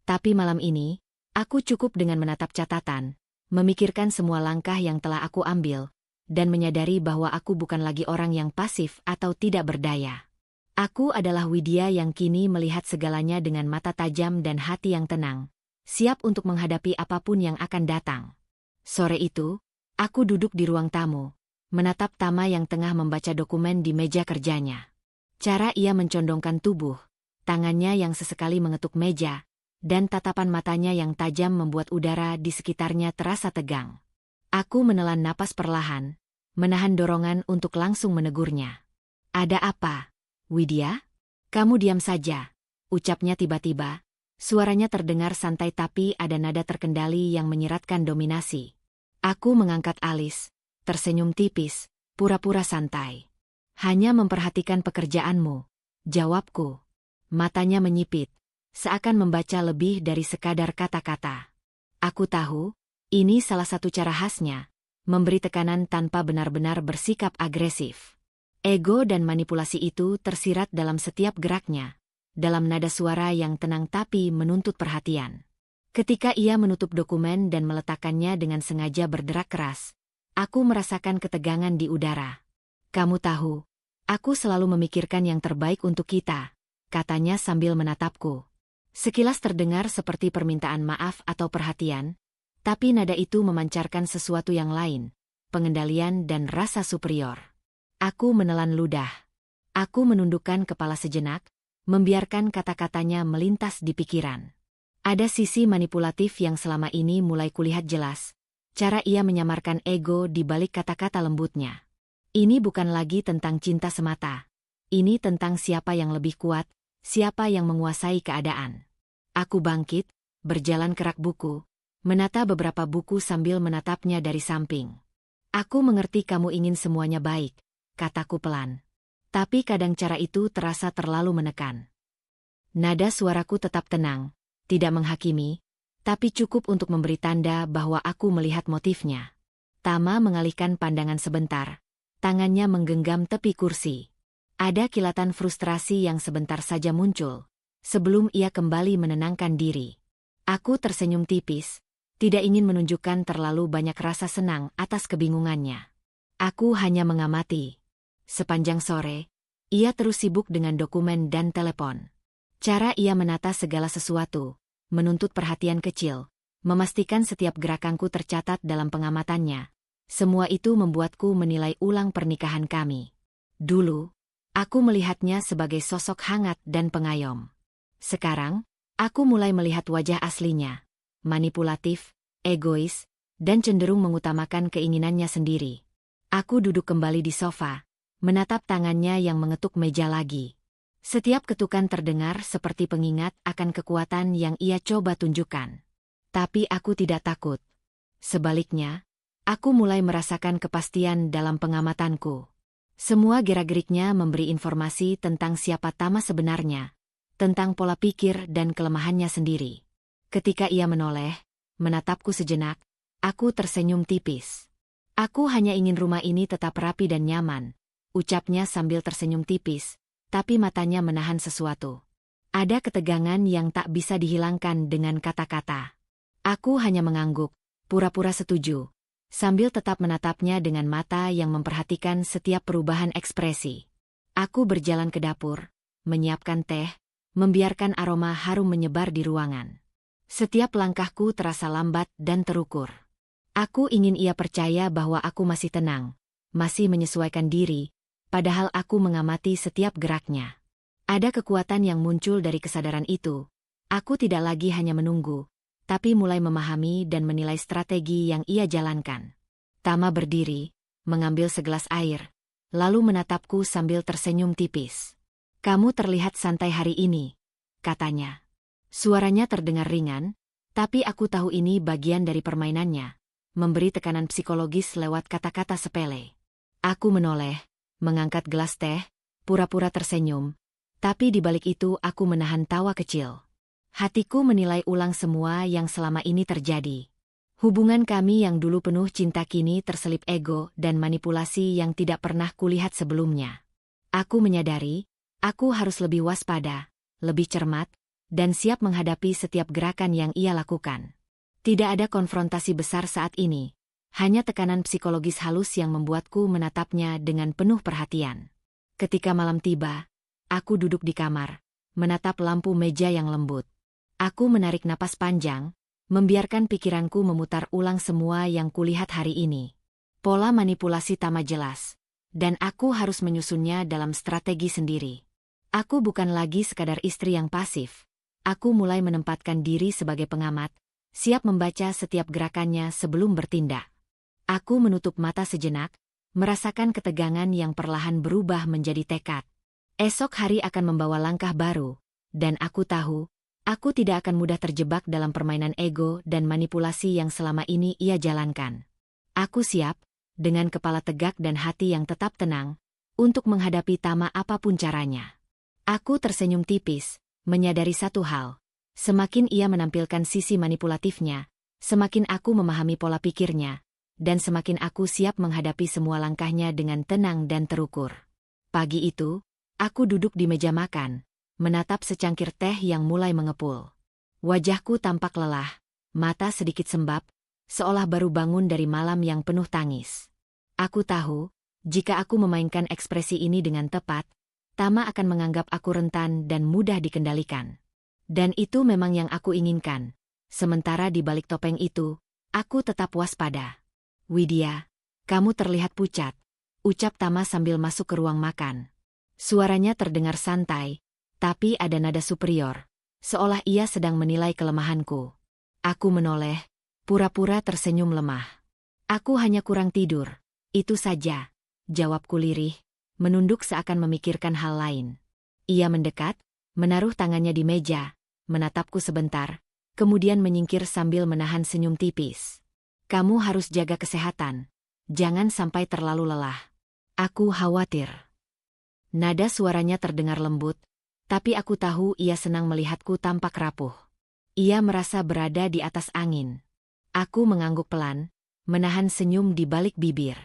Tapi malam ini, aku cukup dengan menatap catatan, memikirkan semua langkah yang telah aku ambil, dan menyadari bahwa aku bukan lagi orang yang pasif atau tidak berdaya. Aku adalah Widya yang kini melihat segalanya dengan mata tajam dan hati yang tenang, siap untuk menghadapi apapun yang akan datang. Sore itu, aku duduk di ruang tamu, menatap Tama yang tengah membaca dokumen di meja kerjanya. Cara ia mencondongkan tubuh, tangannya yang sesekali mengetuk meja, dan tatapan matanya yang tajam membuat udara di sekitarnya terasa tegang. Aku menelan napas perlahan, menahan dorongan untuk langsung menegurnya. "Ada apa, Widya? Kamu diam saja," ucapnya tiba-tiba. Suaranya terdengar santai tapi ada nada terkendali yang menyiratkan dominasi. Aku mengangkat alis, tersenyum tipis, pura-pura santai. Hanya memperhatikan pekerjaanmu, jawabku. Matanya menyipit, seakan membaca lebih dari sekadar kata-kata. Aku tahu, ini salah satu cara khasnya, memberi tekanan tanpa benar-benar bersikap agresif. Ego dan manipulasi itu tersirat dalam setiap geraknya, dalam nada suara yang tenang tapi menuntut perhatian. Ketika ia menutup dokumen dan meletakkannya dengan sengaja berderak keras, aku merasakan ketegangan di udara. Kamu tahu, aku selalu memikirkan yang terbaik untuk kita, katanya sambil menatapku. Sekilas terdengar seperti permintaan maaf atau perhatian, tapi nada itu memancarkan sesuatu yang lain, pengendalian dan rasa superior. Aku menelan ludah. Aku menundukkan kepala sejenak, membiarkan kata-katanya melintas di pikiran. Ada sisi manipulatif yang selama ini mulai kulihat jelas, cara ia menyamarkan ego di balik kata-kata lembutnya. Ini bukan lagi tentang cinta semata. Ini tentang siapa yang lebih kuat, siapa yang menguasai keadaan. Aku bangkit, berjalan ke rak buku, menata beberapa buku sambil menatapnya dari samping. Aku mengerti kamu ingin semuanya baik, kataku pelan. Tapi kadang cara itu terasa terlalu menekan. Nada suaraku tetap tenang, tidak menghakimi, tapi cukup untuk memberi tanda bahwa aku melihat motifnya. Tama mengalihkan pandangan sebentar, tangannya menggenggam tepi kursi. Ada kilatan frustrasi yang sebentar saja muncul, sebelum ia kembali menenangkan diri. Aku tersenyum tipis, tidak ingin menunjukkan terlalu banyak rasa senang atas kebingungannya. Aku hanya mengamati. Sepanjang sore, ia terus sibuk dengan dokumen dan telepon. Cara ia menata segala sesuatu, menuntut perhatian kecil, memastikan setiap gerakanku tercatat dalam pengamatannya. Semua itu membuatku menilai ulang pernikahan kami. Dulu, aku melihatnya sebagai sosok hangat dan pengayom. Sekarang, aku mulai melihat wajah aslinya, manipulatif, egois, dan cenderung mengutamakan keinginannya sendiri. Aku duduk kembali di sofa, menatap tangannya yang mengetuk meja lagi. Setiap ketukan terdengar seperti pengingat akan kekuatan yang ia coba tunjukkan. Tapi aku tidak takut. Sebaliknya, aku mulai merasakan kepastian dalam pengamatanku. Semua gerak-geriknya memberi informasi tentang siapa Tama sebenarnya, tentang pola pikir dan kelemahannya sendiri. Ketika ia menoleh, menatapku sejenak, aku tersenyum tipis. Aku hanya ingin rumah ini tetap rapi dan nyaman, ucapnya sambil tersenyum tipis, tapi matanya menahan sesuatu. Ada ketegangan yang tak bisa dihilangkan dengan kata-kata. Aku hanya mengangguk, pura-pura setuju, sambil tetap menatapnya dengan mata yang memperhatikan setiap perubahan ekspresi. Aku berjalan ke dapur, menyiapkan teh, membiarkan aroma harum menyebar di ruangan. Setiap langkahku terasa lambat dan terukur. Aku ingin ia percaya bahwa aku masih tenang, masih menyesuaikan diri, padahal aku mengamati setiap geraknya. Ada kekuatan yang muncul dari kesadaran itu. Aku tidak lagi hanya menunggu, tapi mulai memahami dan menilai strategi yang ia jalankan. Tama berdiri, mengambil segelas air, lalu menatapku sambil tersenyum tipis. "Kamu terlihat santai hari ini," katanya. Suaranya terdengar ringan, tapi aku tahu ini bagian dari permainannya, memberi tekanan psikologis lewat kata-kata sepele. Aku menoleh, mengangkat gelas teh, pura-pura tersenyum, tapi di balik itu aku menahan tawa kecil. Hatiku menilai ulang semua yang selama ini terjadi. Hubungan kami yang dulu penuh cinta kini terselip ego dan manipulasi yang tidak pernah kulihat sebelumnya. Aku menyadari, aku harus lebih waspada, lebih cermat, dan siap menghadapi setiap gerakan yang ia lakukan. Tidak ada konfrontasi besar saat ini, hanya tekanan psikologis halus yang membuatku menatapnya dengan penuh perhatian. Ketika malam tiba, aku duduk di kamar, menatap lampu meja yang lembut. Aku menarik napas panjang, membiarkan pikiranku memutar ulang semua yang kulihat hari ini. Pola manipulasi Tama jelas, dan aku harus menyusunnya dalam strategi sendiri. Aku bukan lagi sekadar istri yang pasif. Aku mulai menempatkan diri sebagai pengamat, siap membaca setiap gerakannya sebelum bertindak. Aku menutup mata sejenak, merasakan ketegangan yang perlahan berubah menjadi tekad. Esok hari akan membawa langkah baru, dan aku tahu, aku tidak akan mudah terjebak dalam permainan ego dan manipulasi yang selama ini ia jalankan. Aku siap, dengan kepala tegak dan hati yang tetap tenang, untuk menghadapi Tama apapun caranya. Aku tersenyum tipis, menyadari satu hal. Semakin ia menampilkan sisi manipulatifnya, semakin aku memahami pola pikirnya, dan semakin aku siap menghadapi semua langkahnya dengan tenang dan terukur. Pagi itu, aku duduk di meja makan, menatap secangkir teh yang mulai mengepul. Wajahku tampak lelah, mata sedikit sembab, seolah baru bangun dari malam yang penuh tangis. Aku tahu, jika aku memainkan ekspresi ini dengan tepat, Tama akan menganggap aku rentan dan mudah dikendalikan. Dan itu memang yang aku inginkan. Sementara di balik topeng itu, aku tetap waspada. "Widya, kamu terlihat pucat," ucap Tama sambil masuk ke ruang makan. Suaranya terdengar santai, tapi ada nada superior, seolah ia sedang menilai kelemahanku. Aku menoleh, pura-pura tersenyum lemah. "Aku hanya kurang tidur, itu saja," jawabku lirih, menunduk seakan memikirkan hal lain. Ia mendekat, menaruh tangannya di meja, menatapku sebentar, kemudian menyingkir sambil menahan senyum tipis. "Kamu harus jaga kesehatan. Jangan sampai terlalu lelah. Aku khawatir." Nada suaranya terdengar lembut, tapi aku tahu ia senang melihatku tampak rapuh. Ia merasa berada di atas angin. Aku mengangguk pelan, menahan senyum di balik bibir.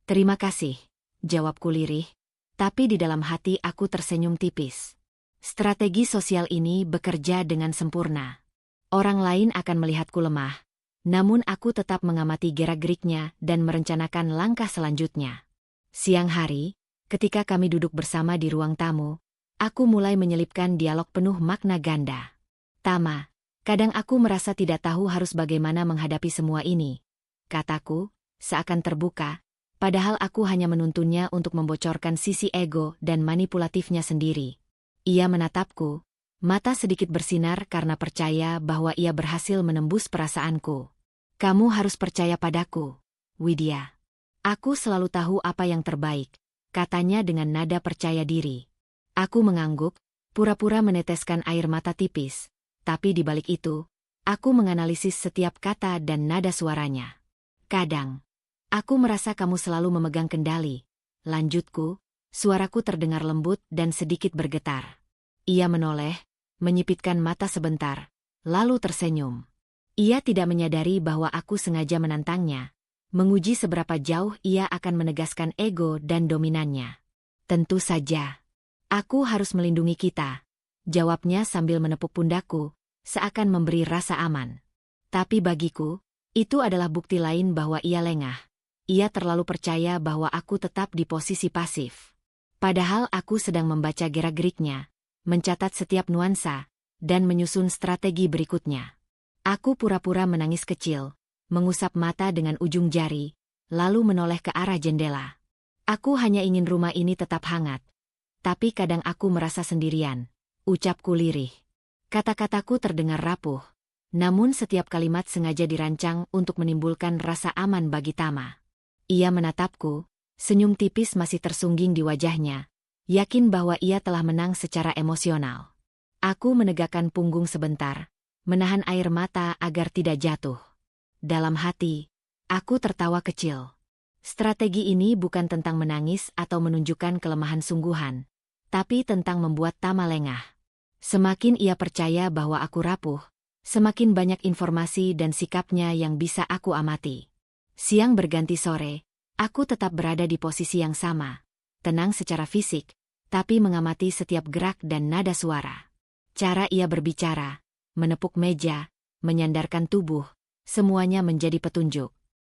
"Terima kasih," jawabku lirih, tapi di dalam hati aku tersenyum tipis. Strategi sosial ini bekerja dengan sempurna. Orang lain akan melihatku lemah, namun aku tetap mengamati gerak-geriknya dan merencanakan langkah selanjutnya. Siang hari, ketika kami duduk bersama di ruang tamu, aku mulai menyelipkan dialog penuh makna ganda. "Tama, kadang aku merasa tidak tahu harus bagaimana menghadapi semua ini," kataku, seakan terbuka, padahal aku hanya menuntunnya untuk membocorkan sisi ego dan manipulatifnya sendiri. Ia menatapku, mata sedikit bersinar karena percaya bahwa ia berhasil menembus perasaanku. "Kamu harus percaya padaku, Widya. Aku selalu tahu apa yang terbaik," katanya dengan nada percaya diri. Aku mengangguk, pura-pura meneteskan air mata tipis, tapi di balik itu, aku menganalisis setiap kata dan nada suaranya. "Kadang, aku merasa kamu selalu memegang kendali," lanjutku, suaraku terdengar lembut dan sedikit bergetar. Ia menoleh, menyipitkan mata sebentar, lalu tersenyum. Ia tidak menyadari bahwa aku sengaja menantangnya, menguji seberapa jauh ia akan menegaskan ego dan dominannya. "Tentu saja. Aku harus melindungi kita," jawabnya sambil menepuk pundakku, seakan memberi rasa aman. Tapi bagiku, itu adalah bukti lain bahwa ia lengah. Ia terlalu percaya bahwa aku tetap di posisi pasif. Padahal aku sedang membaca gerak-geriknya, mencatat setiap nuansa, dan menyusun strategi berikutnya. Aku pura-pura menangis kecil, mengusap mata dengan ujung jari, lalu menoleh ke arah jendela. "Aku hanya ingin rumah ini tetap hangat. Tapi kadang aku merasa sendirian," ucapku lirih. Kata-kataku terdengar rapuh, namun setiap kalimat sengaja dirancang untuk menimbulkan rasa aman bagi Tama. Ia menatapku, senyum tipis masih tersungging di wajahnya, yakin bahwa ia telah menang secara emosional. Aku menegakkan punggung sebentar, menahan air mata agar tidak jatuh. Dalam hati, aku tertawa kecil. Strategi ini bukan tentang menangis atau menunjukkan kelemahan sungguhan, tapi tentang membuat Tama lengah. Semakin ia percaya bahwa aku rapuh, semakin banyak informasi dan sikapnya yang bisa aku amati. Siang berganti sore, aku tetap berada di posisi yang sama, tenang secara fisik, tapi mengamati setiap gerak dan nada suara. Cara ia berbicara, menepuk meja, menyandarkan tubuh, semuanya menjadi petunjuk.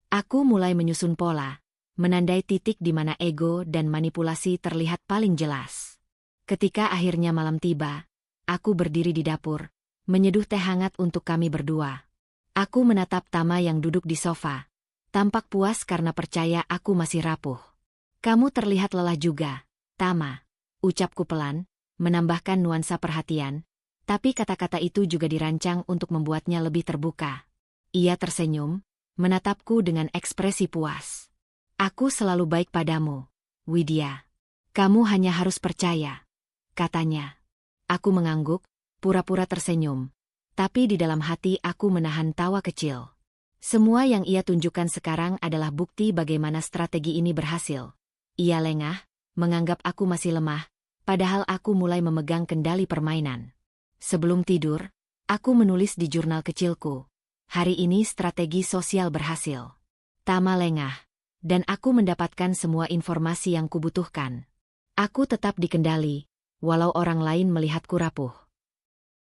Aku mulai menyusun pola, menandai titik di mana ego dan manipulasi terlihat paling jelas. Ketika akhirnya malam tiba, aku berdiri di dapur, menyeduh teh hangat untuk kami berdua. Aku menatap Tama yang duduk di sofa, tampak puas karena percaya aku masih rapuh. "Kamu terlihat lelah juga, Tama," ucapku pelan, menambahkan nuansa perhatian, tapi kata-kata itu juga dirancang untuk membuatnya lebih terbuka. Ia tersenyum, menatapku dengan ekspresi puas. "Aku selalu baik padamu, Widya. Kamu hanya harus percaya," katanya. Aku mengangguk, pura-pura tersenyum, tapi di dalam hati aku menahan tawa kecil. Semua yang ia tunjukkan sekarang adalah bukti bagaimana strategi ini berhasil. Ia lengah, menganggap aku masih lemah, padahal aku mulai memegang kendali permainan. Sebelum tidur, aku menulis di jurnal kecilku. Hari ini strategi sosial berhasil. Tama lengah, dan aku mendapatkan semua informasi yang kubutuhkan. Aku tetap dikendali, walau orang lain melihatku rapuh.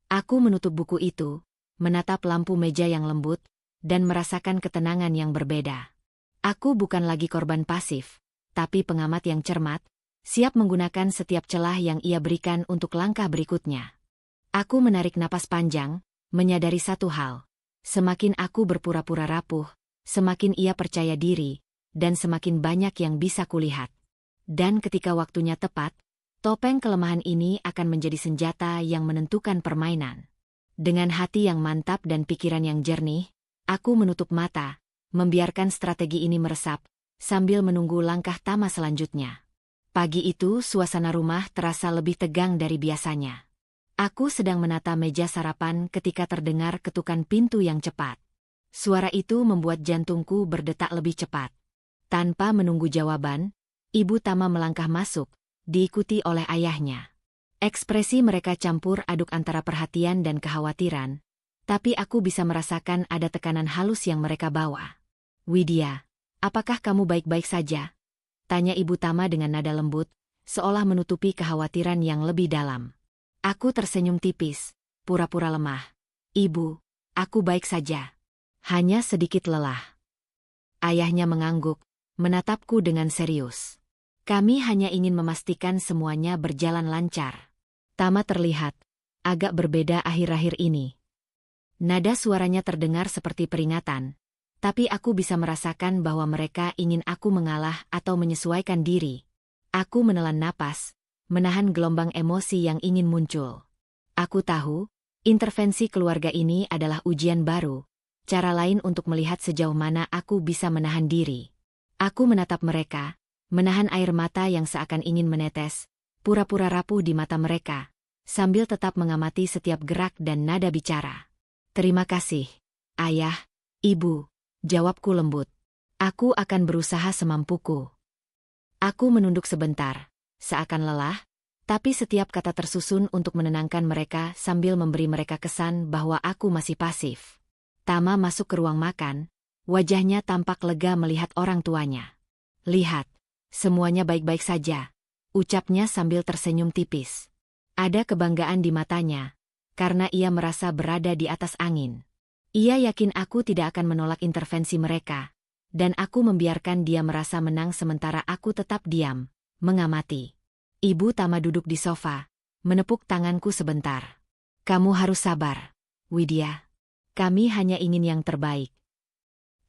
Aku menutup buku itu, menatap lampu meja yang lembut, dan merasakan ketenangan yang berbeda. Aku bukan lagi korban pasif, tapi pengamat yang cermat, siap menggunakan setiap celah yang ia berikan untuk langkah berikutnya. Aku menarik napas panjang, menyadari satu hal. Semakin aku berpura-pura rapuh, semakin ia percaya diri, dan semakin banyak yang bisa kulihat. Dan ketika waktunya tepat, topeng kelemahan ini akan menjadi senjata yang menentukan permainan. Dengan hati yang mantap dan pikiran yang jernih, aku menutup mata, membiarkan strategi ini meresap, sambil menunggu langkah Tama selanjutnya. Pagi itu suasana rumah terasa lebih tegang dari biasanya. Aku sedang menata meja sarapan ketika terdengar ketukan pintu yang cepat. Suara itu membuat jantungku berdetak lebih cepat. Tanpa menunggu jawaban, Ibu Tama melangkah masuk, diikuti oleh ayahnya. Ekspresi mereka campur aduk antara perhatian dan kekhawatiran, tapi aku bisa merasakan ada tekanan halus yang mereka bawa. "Widya, apakah kamu baik-baik saja?" tanya Ibu Tama dengan nada lembut, seolah menutupi kekhawatiran yang lebih dalam. Aku tersenyum tipis, pura-pura lemah. "Ibu, aku baik saja. Hanya sedikit lelah." Ayahnya mengangguk, menatapku dengan serius. "Kami hanya ingin memastikan semuanya berjalan lancar." Tama terlihat agak berbeda akhir-akhir ini. Nada suaranya terdengar seperti peringatan, tapi aku bisa merasakan bahwa mereka ingin aku mengalah atau menyesuaikan diri. Aku menelan napas, menahan gelombang emosi yang ingin muncul. Aku tahu, intervensi keluarga ini adalah ujian baru, cara lain untuk melihat sejauh mana aku bisa menahan diri. Aku menatap mereka, menahan air mata yang seakan ingin menetes, pura-pura rapuh di mata mereka, sambil tetap mengamati setiap gerak dan nada bicara. "Terima kasih, Ayah, Ibu," jawabku lembut. "Aku akan berusaha semampuku." Aku menunduk sebentar, seakan lelah, tapi setiap kata tersusun untuk menenangkan mereka sambil memberi mereka kesan bahwa aku masih pasif. Tama masuk ke ruang makan, wajahnya tampak lega melihat orang tuanya. "Lihat, semuanya baik-baik saja," ucapnya sambil tersenyum tipis. Ada kebanggaan di matanya, karena ia merasa berada di atas angin. Ia yakin aku tidak akan menolak intervensi mereka, dan aku membiarkan dia merasa menang sementara aku tetap diam, mengamati. Ibu Tama duduk di sofa, menepuk tanganku sebentar. "Kamu harus sabar, Widya. Kami hanya ingin yang terbaik."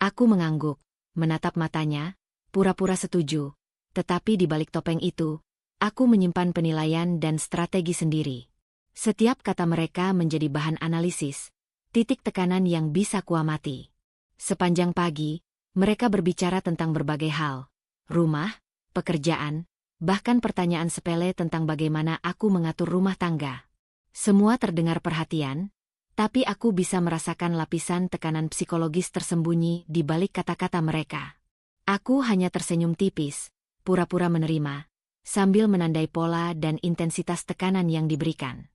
Aku mengangguk, menatap matanya, pura-pura setuju, tetapi di balik topeng itu, aku menyimpan penilaian dan strategi sendiri. Setiap kata mereka menjadi bahan analisis, titik tekanan yang bisa kuamati. Sepanjang pagi, mereka berbicara tentang berbagai hal, rumah, pekerjaan, bahkan pertanyaan sepele tentang bagaimana aku mengatur rumah tangga. Semua terdengar perhatian, tapi aku bisa merasakan lapisan tekanan psikologis tersembunyi di balik kata-kata mereka. Aku hanya tersenyum tipis, pura-pura menerima, sambil menandai pola dan intensitas tekanan yang diberikan.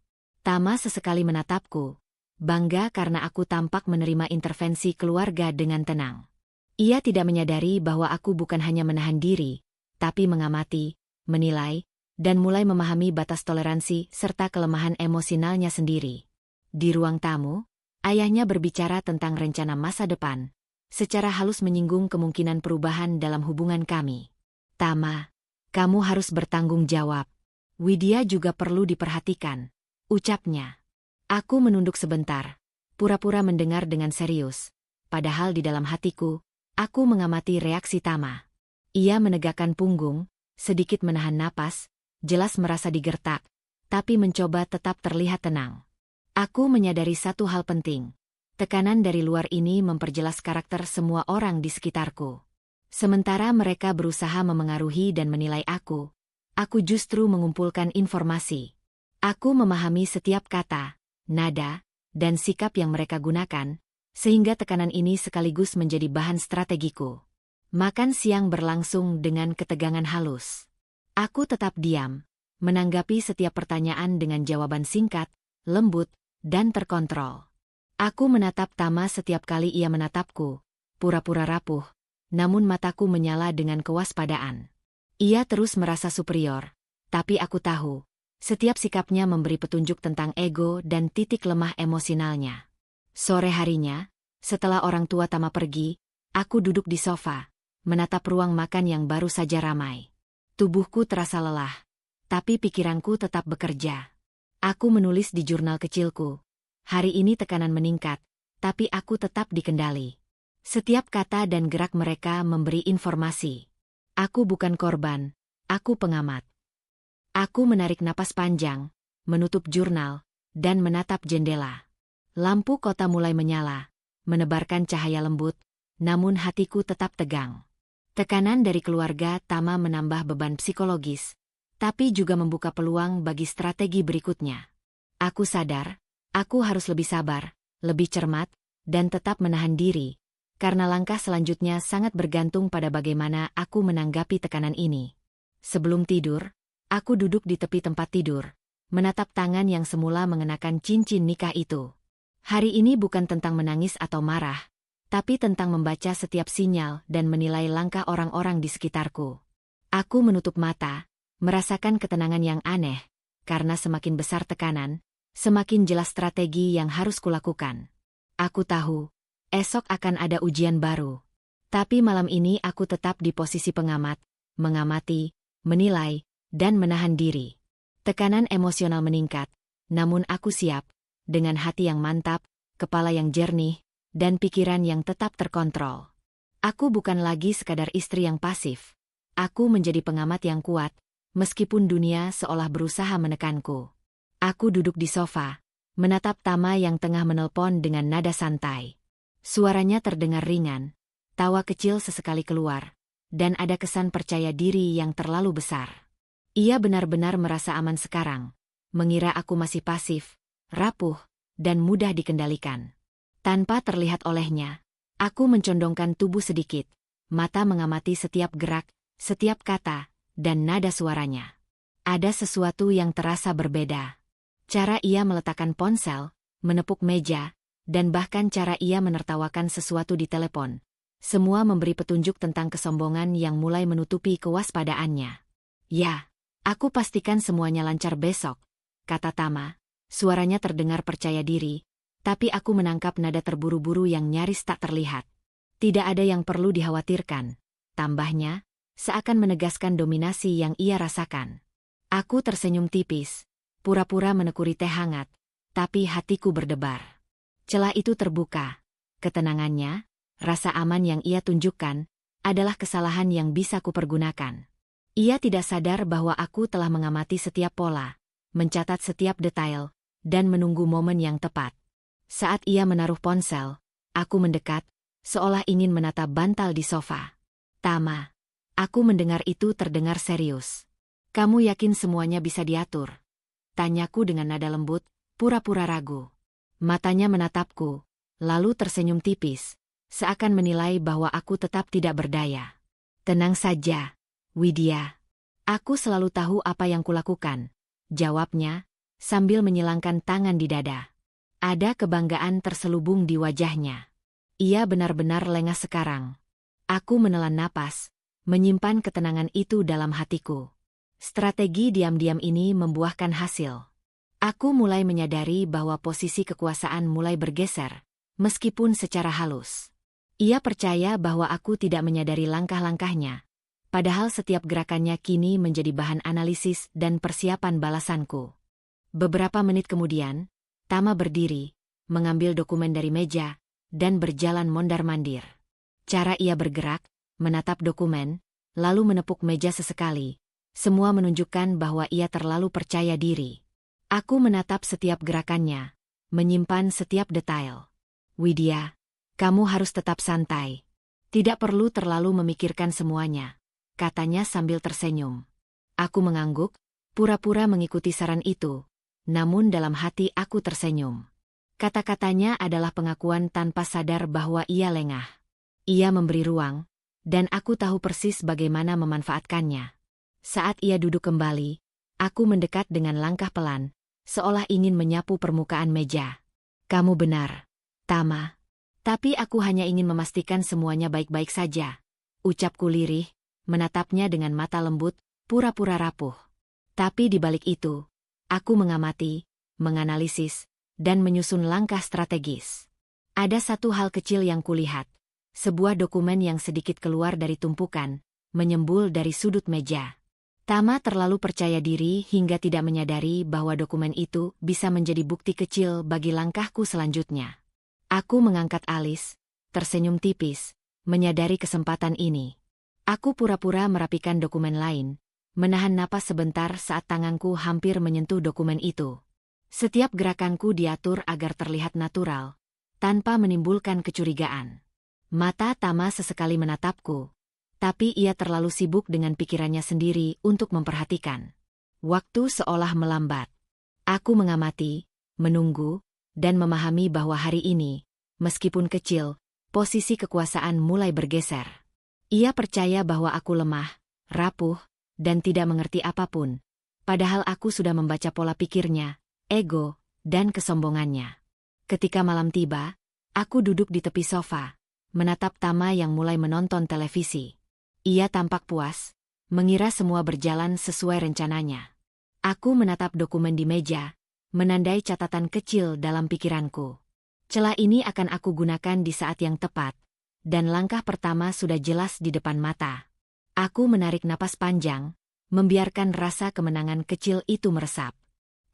Tama sesekali menatapku, bangga karena aku tampak menerima intervensi keluarga dengan tenang. Ia tidak menyadari bahwa aku bukan hanya menahan diri, tapi mengamati, menilai, dan mulai memahami batas toleransi serta kelemahan emosionalnya sendiri. Di ruang tamu, ayahnya berbicara tentang rencana masa depan, secara halus menyinggung kemungkinan perubahan dalam hubungan kami. "Tama, kamu harus bertanggung jawab. Widya juga perlu diperhatikan," ucapnya. Aku menunduk sebentar, pura-pura mendengar dengan serius, padahal di dalam hatiku, aku mengamati reaksi Tama. Ia menegakkan punggung, sedikit menahan napas, jelas merasa digertak, tapi mencoba tetap terlihat tenang. Aku menyadari satu hal penting. Tekanan dari luar ini memperjelas karakter semua orang di sekitarku. Sementara mereka berusaha memengaruhi dan menilai aku justru mengumpulkan informasi. Aku memahami setiap kata, nada, dan sikap yang mereka gunakan, sehingga tekanan ini sekaligus menjadi bahan strategiku. Makan siang berlangsung dengan ketegangan halus. Aku tetap diam, menanggapi setiap pertanyaan dengan jawaban singkat, lembut, dan terkontrol. Aku menatap Tama setiap kali ia menatapku, pura-pura rapuh, namun mataku menyala dengan kewaspadaan. Ia terus merasa superior, tapi aku tahu, setiap sikapnya memberi petunjuk tentang ego dan titik lemah emosionalnya. Sore harinya, setelah orang tua Tama pergi, aku duduk di sofa, menatap ruang makan yang baru saja ramai. Tubuhku terasa lelah, tapi pikiranku tetap bekerja. Aku menulis di jurnal kecilku. Hari ini tekanan meningkat, tapi aku tetap dikendali. Setiap kata dan gerak mereka memberi informasi. Aku bukan korban, aku pengamat. Aku menarik napas panjang, menutup jurnal, dan menatap jendela. Lampu kota mulai menyala, menebarkan cahaya lembut, namun hatiku tetap tegang. Tekanan dari keluarga Tama menambah beban psikologis, tapi juga membuka peluang bagi strategi berikutnya. Aku sadar, aku harus lebih sabar, lebih cermat, dan tetap menahan diri, karena langkah selanjutnya sangat bergantung pada bagaimana aku menanggapi tekanan ini. Sebelum tidur, aku duduk di tepi tempat tidur, menatap tangan yang semula mengenakan cincin nikah itu. Hari ini bukan tentang menangis atau marah, tapi tentang membaca setiap sinyal dan menilai langkah orang-orang di sekitarku. Aku menutup mata, merasakan ketenangan yang aneh, karena semakin besar tekanan, semakin jelas strategi yang harus kulakukan. Aku tahu, esok akan ada ujian baru. Tapi malam ini aku tetap di posisi pengamat, mengamati, menilai, dan menahan diri. Tekanan emosional meningkat, namun aku siap, dengan hati yang mantap, kepala yang jernih, dan pikiran yang tetap terkontrol. Aku bukan lagi sekadar istri yang pasif. Aku menjadi pengamat yang kuat, meskipun dunia seolah berusaha menekanku. Aku duduk di sofa, menatap Tama yang tengah menelpon dengan nada santai. Suaranya terdengar ringan, tawa kecil sesekali keluar, dan ada kesan percaya diri yang terlalu besar. Ia benar-benar merasa aman sekarang, mengira aku masih pasif, rapuh, dan mudah dikendalikan. Tanpa terlihat olehnya, aku mencondongkan tubuh sedikit, mata mengamati setiap gerak, setiap kata, dan nada suaranya. Ada sesuatu yang terasa berbeda. Cara ia meletakkan ponsel, menepuk meja, dan bahkan cara ia menertawakan sesuatu di telepon. Semua memberi petunjuk tentang kesombongan yang mulai menutupi kewaspadaannya. Ya, aku pastikan semuanya lancar besok, kata Tama. Suaranya terdengar percaya diri, tapi aku menangkap nada terburu-buru yang nyaris tak terlihat. Tidak ada yang perlu dikhawatirkan, tambahnya, seakan menegaskan dominasi yang ia rasakan. Aku tersenyum tipis, pura-pura menekuri teh hangat, tapi hatiku berdebar. Celah itu terbuka. Ketenangannya, rasa aman yang ia tunjukkan, adalah kesalahan yang bisa kupergunakan. Ia tidak sadar bahwa aku telah mengamati setiap pola, mencatat setiap detail, dan menunggu momen yang tepat. Saat ia menaruh ponsel, aku mendekat, seolah ingin menatap bantal di sofa. Tama, aku mendengar itu terdengar serius. Kamu yakin semuanya bisa diatur? Tanyaku dengan nada lembut, pura-pura ragu. Matanya menatapku, lalu tersenyum tipis, seakan menilai bahwa aku tetap tidak berdaya. Tenang saja, Widya. Aku selalu tahu apa yang kulakukan, jawabnya, sambil menyilangkan tangan di dada. Ada kebanggaan terselubung di wajahnya. Ia benar-benar lengah sekarang. Aku menelan napas, menyimpan ketenangan itu dalam hatiku. Strategi diam-diam ini membuahkan hasil. Aku mulai menyadari bahwa posisi kekuasaan mulai bergeser, meskipun secara halus. Ia percaya bahwa aku tidak menyadari langkah-langkahnya, padahal setiap gerakannya kini menjadi bahan analisis dan persiapan balasanku. Beberapa menit kemudian, Tama berdiri, mengambil dokumen dari meja, dan berjalan mondar-mandir. Cara ia bergerak, menatap dokumen, lalu menepuk meja sesekali, semua menunjukkan bahwa ia terlalu percaya diri. Aku menatap setiap gerakannya, menyimpan setiap detail. Widya, kamu harus tetap santai. Tidak perlu terlalu memikirkan semuanya, katanya sambil tersenyum. Aku mengangguk, pura-pura mengikuti saran itu. Namun dalam hati aku tersenyum. Kata-katanya adalah pengakuan tanpa sadar bahwa ia lengah. Ia memberi ruang, dan aku tahu persis bagaimana memanfaatkannya. Saat ia duduk kembali, aku mendekat dengan langkah pelan, seolah ingin menyapu permukaan meja. Kamu benar, Tama. Tapi aku hanya ingin memastikan semuanya baik-baik saja. Ucapku lirih, menatapnya dengan mata lembut, pura-pura rapuh. Tapi di balik itu, aku mengamati, menganalisis, dan menyusun langkah strategis. Ada satu hal kecil yang kulihat. Sebuah dokumen yang sedikit keluar dari tumpukan, menyembul dari sudut meja. Tama terlalu percaya diri hingga tidak menyadari bahwa dokumen itu bisa menjadi bukti kecil bagi langkahku selanjutnya. Aku mengangkat alis, tersenyum tipis, menyadari kesempatan ini. Aku pura-pura merapikan dokumen lain, menahan napas sebentar saat tanganku hampir menyentuh dokumen itu. Setiap gerakanku diatur agar terlihat natural, tanpa menimbulkan kecurigaan. Mata Tama sesekali menatapku, tapi ia terlalu sibuk dengan pikirannya sendiri untuk memperhatikan. Waktu seolah melambat. Aku mengamati, menunggu, dan memahami bahwa hari ini, meskipun kecil, posisi kekuasaan mulai bergeser. Ia percaya bahwa aku lemah, rapuh, dan tidak mengerti apapun, padahal aku sudah membaca pola pikirnya, ego, dan kesombongannya. Ketika malam tiba, aku duduk di tepi sofa, menatap Tama yang mulai menonton televisi. Ia tampak puas, mengira semua berjalan sesuai rencananya. Aku menatap dokumen di meja, menandai catatan kecil dalam pikiranku. Celah ini akan aku gunakan di saat yang tepat, dan langkah pertama sudah jelas di depan mata. Aku menarik napas panjang, membiarkan rasa kemenangan kecil itu meresap.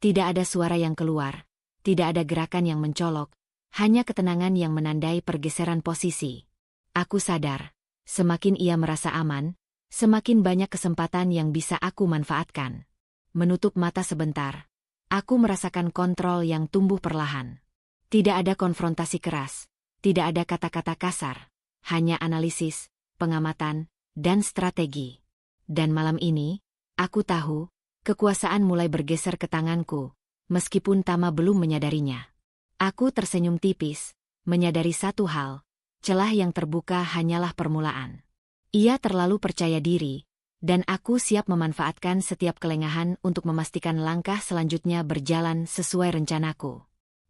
Tidak ada suara yang keluar, tidak ada gerakan yang mencolok, hanya ketenangan yang menandai pergeseran posisi. Aku sadar, semakin ia merasa aman, semakin banyak kesempatan yang bisa aku manfaatkan. Menutup mata sebentar, aku merasakan kontrol yang tumbuh perlahan. Tidak ada konfrontasi keras, tidak ada kata-kata kasar, hanya analisis, pengamatan, dan strategi. Dan malam ini, aku tahu, kekuasaan mulai bergeser ke tanganku, meskipun Tama belum menyadarinya. Aku tersenyum tipis, menyadari satu hal, celah yang terbuka hanyalah permulaan. Ia terlalu percaya diri, dan aku siap memanfaatkan setiap kelengahan untuk memastikan langkah selanjutnya berjalan sesuai rencanaku.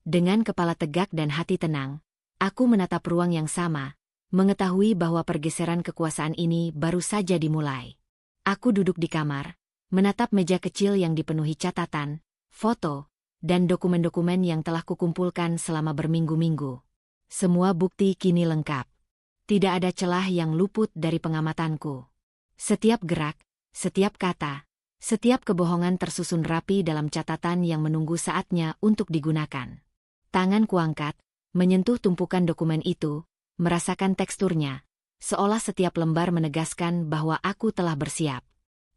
Dengan kepala tegak dan hati tenang, aku menatap ruang yang sama, mengetahui bahwa pergeseran kekuasaan ini baru saja dimulai. Aku duduk di kamar, menatap meja kecil yang dipenuhi catatan, foto, dan dokumen-dokumen yang telah kukumpulkan selama berminggu-minggu. Semua bukti kini lengkap. Tidak ada celah yang luput dari pengamatanku. Setiap gerak, setiap kata, setiap kebohongan tersusun rapi dalam catatan yang menunggu saatnya untuk digunakan. Tangan kuangkat, menyentuh tumpukan dokumen itu, merasakan teksturnya, seolah setiap lembar menegaskan bahwa aku telah bersiap.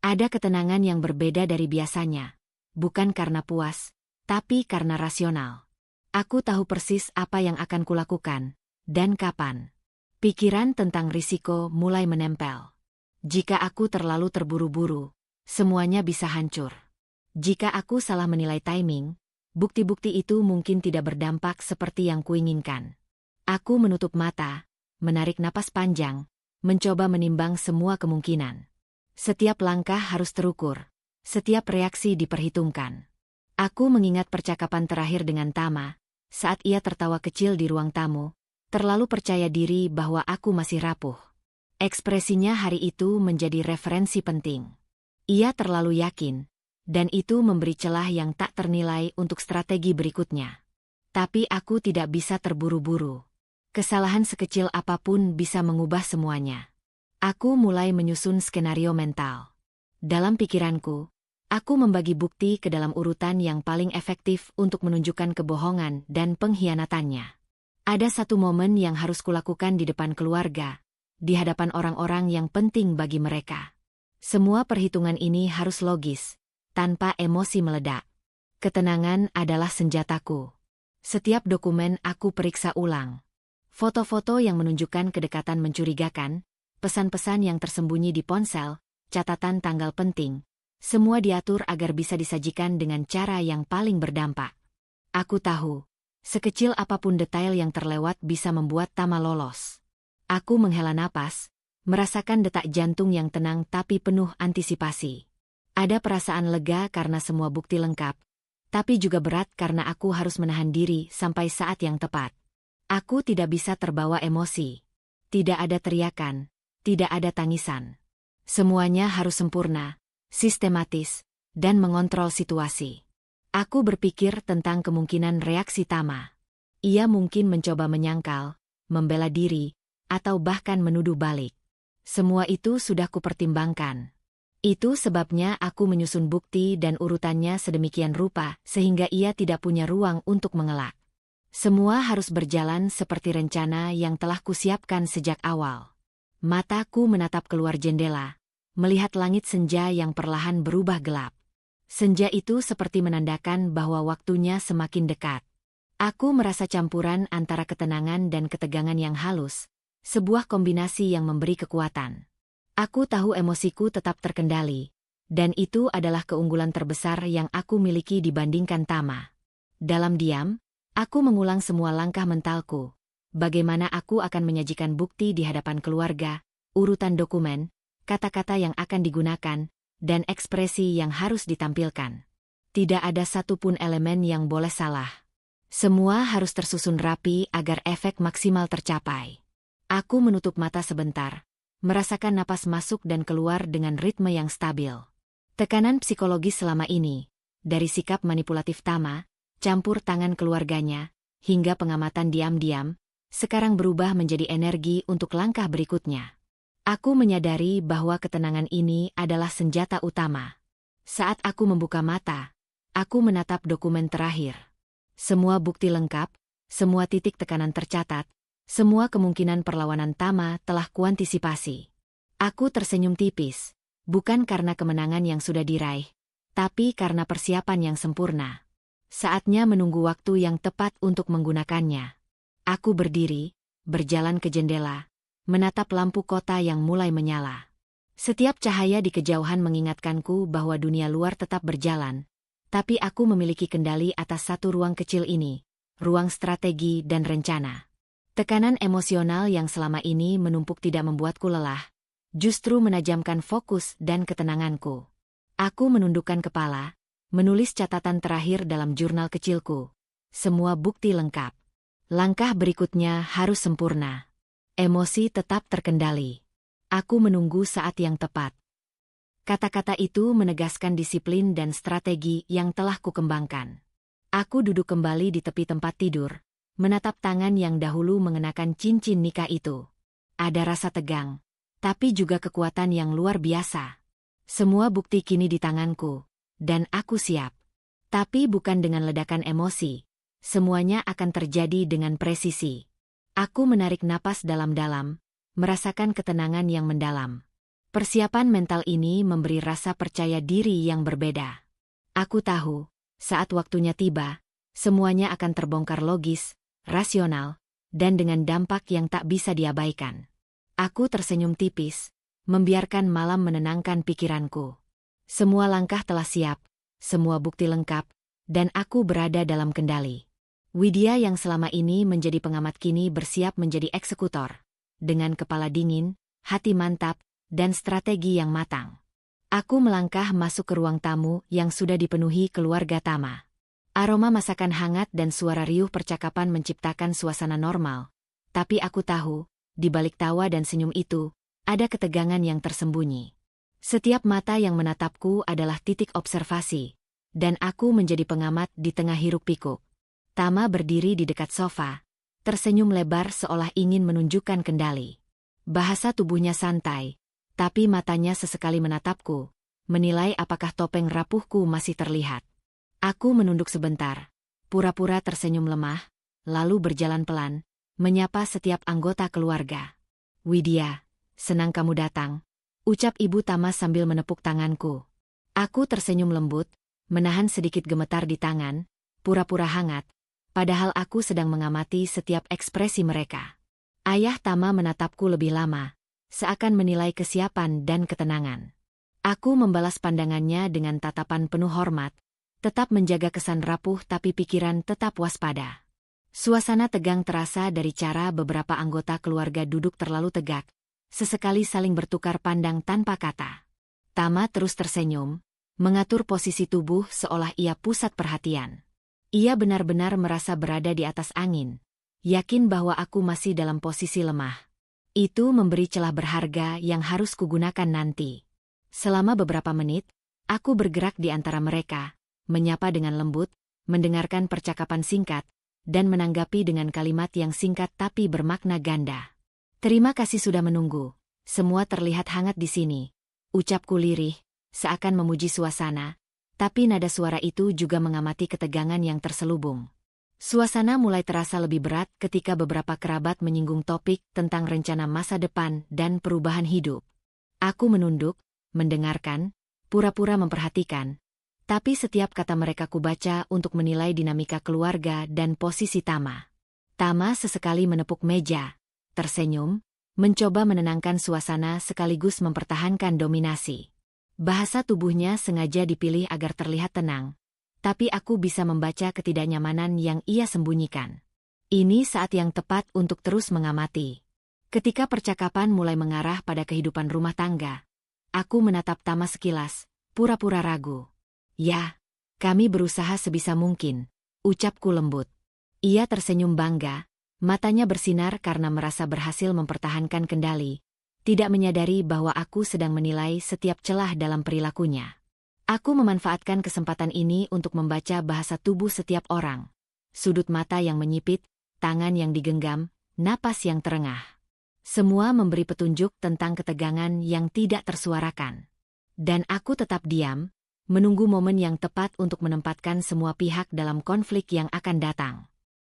Ada ketenangan yang berbeda dari biasanya, bukan karena puas, tapi karena rasional. Aku tahu persis apa yang akan kulakukan, dan kapan. Pikiran tentang risiko mulai menempel. Jika aku terlalu terburu-buru, semuanya bisa hancur. Jika aku salah menilai timing, bukti-bukti itu mungkin tidak berdampak seperti yang kuinginkan. Aku menutup mata, menarik napas panjang, mencoba menimbang semua kemungkinan. Setiap langkah harus terukur, setiap reaksi diperhitungkan. Aku mengingat percakapan terakhir dengan Tama, saat ia tertawa kecil di ruang tamu, terlalu percaya diri bahwa aku masih rapuh. Ekspresinya hari itu menjadi referensi penting. Ia terlalu yakin, dan itu memberi celah yang tak ternilai untuk strategi berikutnya. Tapi aku tidak bisa terburu-buru. Kesalahan sekecil apapun bisa mengubah semuanya. Aku mulai menyusun skenario mental. Dalam pikiranku, aku membagi bukti ke dalam urutan yang paling efektif untuk menunjukkan kebohongan dan pengkhianatannya. Ada satu momen yang harus kulakukan di depan keluarga, di hadapan orang-orang yang penting bagi mereka. Semua perhitungan ini harus logis, tanpa emosi meledak. Ketenangan adalah senjataku. Setiap dokumen aku periksa ulang. Foto-foto yang menunjukkan kedekatan mencurigakan, pesan-pesan yang tersembunyi di ponsel, catatan tanggal penting, semua diatur agar bisa disajikan dengan cara yang paling berdampak. Aku tahu, Sekecil apapun detail yang terlewat bisa membuat Tama lolos. Aku menghela napas, merasakan detak jantung yang tenang tapi penuh antisipasi. Ada perasaan lega karena semua bukti lengkap, tapi juga berat karena aku harus menahan diri sampai saat yang tepat. Aku tidak bisa terbawa emosi. Tidak ada teriakan, tidak ada tangisan. Semuanya harus sempurna, sistematis, dan mengontrol situasi. Aku berpikir tentang kemungkinan reaksi Tama. Ia mungkin mencoba menyangkal, membela diri, atau bahkan menuduh balik. Semua itu sudah kupertimbangkan. Itu sebabnya aku menyusun bukti dan urutannya sedemikian rupa sehingga ia tidak punya ruang untuk mengelak. Semua harus berjalan seperti rencana yang telah kusiapkan sejak awal. Mataku menatap keluar jendela, melihat langit senja yang perlahan berubah gelap. Senja itu seperti menandakan bahwa waktunya semakin dekat. Aku merasa campuran antara ketenangan dan ketegangan yang halus, sebuah kombinasi yang memberi kekuatan. Aku tahu emosiku tetap terkendali, dan itu adalah keunggulan terbesar yang aku miliki dibandingkan Tama. Dalam diam, aku mengulang semua langkah mentalku. Bagaimana aku akan menyajikan bukti di hadapan keluarga, urutan dokumen, kata-kata yang akan digunakan, dan ekspresi yang harus ditampilkan. Tidak ada satupun elemen yang boleh salah. Semua harus tersusun rapi agar efek maksimal tercapai. Aku menutup mata sebentar, merasakan napas masuk dan keluar dengan ritme yang stabil. Tekanan psikologis selama ini, dari sikap manipulatif Tama, campur tangan keluarganya, hingga pengamatan diam-diam, sekarang berubah menjadi energi untuk langkah berikutnya. Aku menyadari bahwa ketenangan ini adalah senjata utama. Saat aku membuka mata, aku menatap dokumen terakhir. Semua bukti lengkap, semua titik tekanan tercatat, semua kemungkinan perlawanan Tama telah kuantisipasi. Aku tersenyum tipis, bukan karena kemenangan yang sudah diraih, tapi karena persiapan yang sempurna. Saatnya menunggu waktu yang tepat untuk menggunakannya. Aku berdiri, berjalan ke jendela, menatap lampu kota yang mulai menyala. Setiap cahaya di kejauhan mengingatkanku bahwa dunia luar tetap berjalan, tapi aku memiliki kendali atas satu ruang kecil ini, ruang strategi dan rencana. Tekanan emosional yang selama ini menumpuk tidak membuatku lelah, justru menajamkan fokus dan ketenanganku. Aku menundukkan kepala, menulis catatan terakhir dalam jurnal kecilku. Semua bukti lengkap. Langkah berikutnya harus sempurna. Emosi tetap terkendali. Aku menunggu saat yang tepat. Kata-kata itu menegaskan disiplin dan strategi yang telah kukembangkan. Aku duduk kembali di tepi tempat tidur, menatap tangan yang dahulu mengenakan cincin nikah itu. Ada rasa tegang, tapi juga kekuatan yang luar biasa. Semua bukti kini di tanganku, dan aku siap. Tapi bukan dengan ledakan emosi. Semuanya akan terjadi dengan presisi. Aku menarik napas dalam-dalam, merasakan ketenangan yang mendalam. Persiapan mental ini memberi rasa percaya diri yang berbeda. Aku tahu, saat waktunya tiba, semuanya akan terbongkar logis, rasional, dan dengan dampak yang tak bisa diabaikan. Aku tersenyum tipis, membiarkan malam menenangkan pikiranku. Semua langkah telah siap, semua bukti lengkap, dan aku berada dalam kendali. Widya yang selama ini menjadi pengamat kini bersiap menjadi eksekutor. Dengan kepala dingin, hati mantap, dan strategi yang matang. Aku melangkah masuk ke ruang tamu yang sudah dipenuhi keluarga Tama. Aroma masakan hangat dan suara riuh percakapan menciptakan suasana normal. Tapi aku tahu, di balik tawa dan senyum itu, ada ketegangan yang tersembunyi. Setiap mata yang menatapku adalah titik observasi, dan aku menjadi pengamat di tengah hiruk-pikuk. Tama berdiri di dekat sofa, tersenyum lebar seolah ingin menunjukkan kendali. Bahasa tubuhnya santai, tapi matanya sesekali menatapku, menilai apakah topeng rapuhku masih terlihat. Aku menunduk sebentar, pura-pura tersenyum lemah, lalu berjalan pelan, menyapa setiap anggota keluarga. "Widya, senang kamu datang," ucap Ibu Tama sambil menepuk tanganku. Aku tersenyum lembut, menahan sedikit gemetar di tangan, pura-pura hangat, padahal aku sedang mengamati setiap ekspresi mereka. Ayah Tama menatapku lebih lama, seakan menilai kesiapan dan ketenangan. Aku membalas pandangannya dengan tatapan penuh hormat, tetap menjaga kesan rapuh tapi pikiran tetap waspada. Suasana tegang terasa dari cara beberapa anggota keluarga duduk terlalu tegak, sesekali saling bertukar pandang tanpa kata. Tama terus tersenyum, mengatur posisi tubuh seolah ia pusat perhatian. Ia benar-benar merasa berada di atas angin, yakin bahwa aku masih dalam posisi lemah. Itu memberi celah berharga yang harus kugunakan nanti. Selama beberapa menit, aku bergerak di antara mereka, menyapa dengan lembut, mendengarkan percakapan singkat, dan menanggapi dengan kalimat yang singkat tapi bermakna ganda. Terima kasih sudah menunggu. Semua terlihat hangat di sini. Ucapku lirih, seakan memuji suasana, tapi nada suara itu juga mengamati ketegangan yang terselubung. Suasana mulai terasa lebih berat ketika beberapa kerabat menyinggung topik tentang rencana masa depan dan perubahan hidup. Aku menunduk, mendengarkan, pura-pura memperhatikan, tapi setiap kata mereka kubaca untuk menilai dinamika keluarga dan posisi Tama. Tama sesekali menepuk meja, tersenyum, mencoba menenangkan suasana sekaligus mempertahankan dominasi. Bahasa tubuhnya sengaja dipilih agar terlihat tenang, tapi aku bisa membaca ketidaknyamanan yang ia sembunyikan. Ini saat yang tepat untuk terus mengamati. Ketika percakapan mulai mengarah pada kehidupan rumah tangga, aku menatap Tama sekilas, pura-pura ragu. Ya, kami berusaha sebisa mungkin, ucapku lembut. Ia tersenyum bangga, matanya bersinar karena merasa berhasil mempertahankan kendali, tidak menyadari bahwa aku sedang menilai setiap celah dalam perilakunya. Aku memanfaatkan kesempatan ini untuk membaca bahasa tubuh setiap orang. Sudut mata yang menyipit, tangan yang digenggam, napas yang terengah. Semua memberi petunjuk tentang ketegangan yang tidak tersuarakan. Dan aku tetap diam, menunggu momen yang tepat untuk menempatkan semua pihak dalam konflik yang akan datang.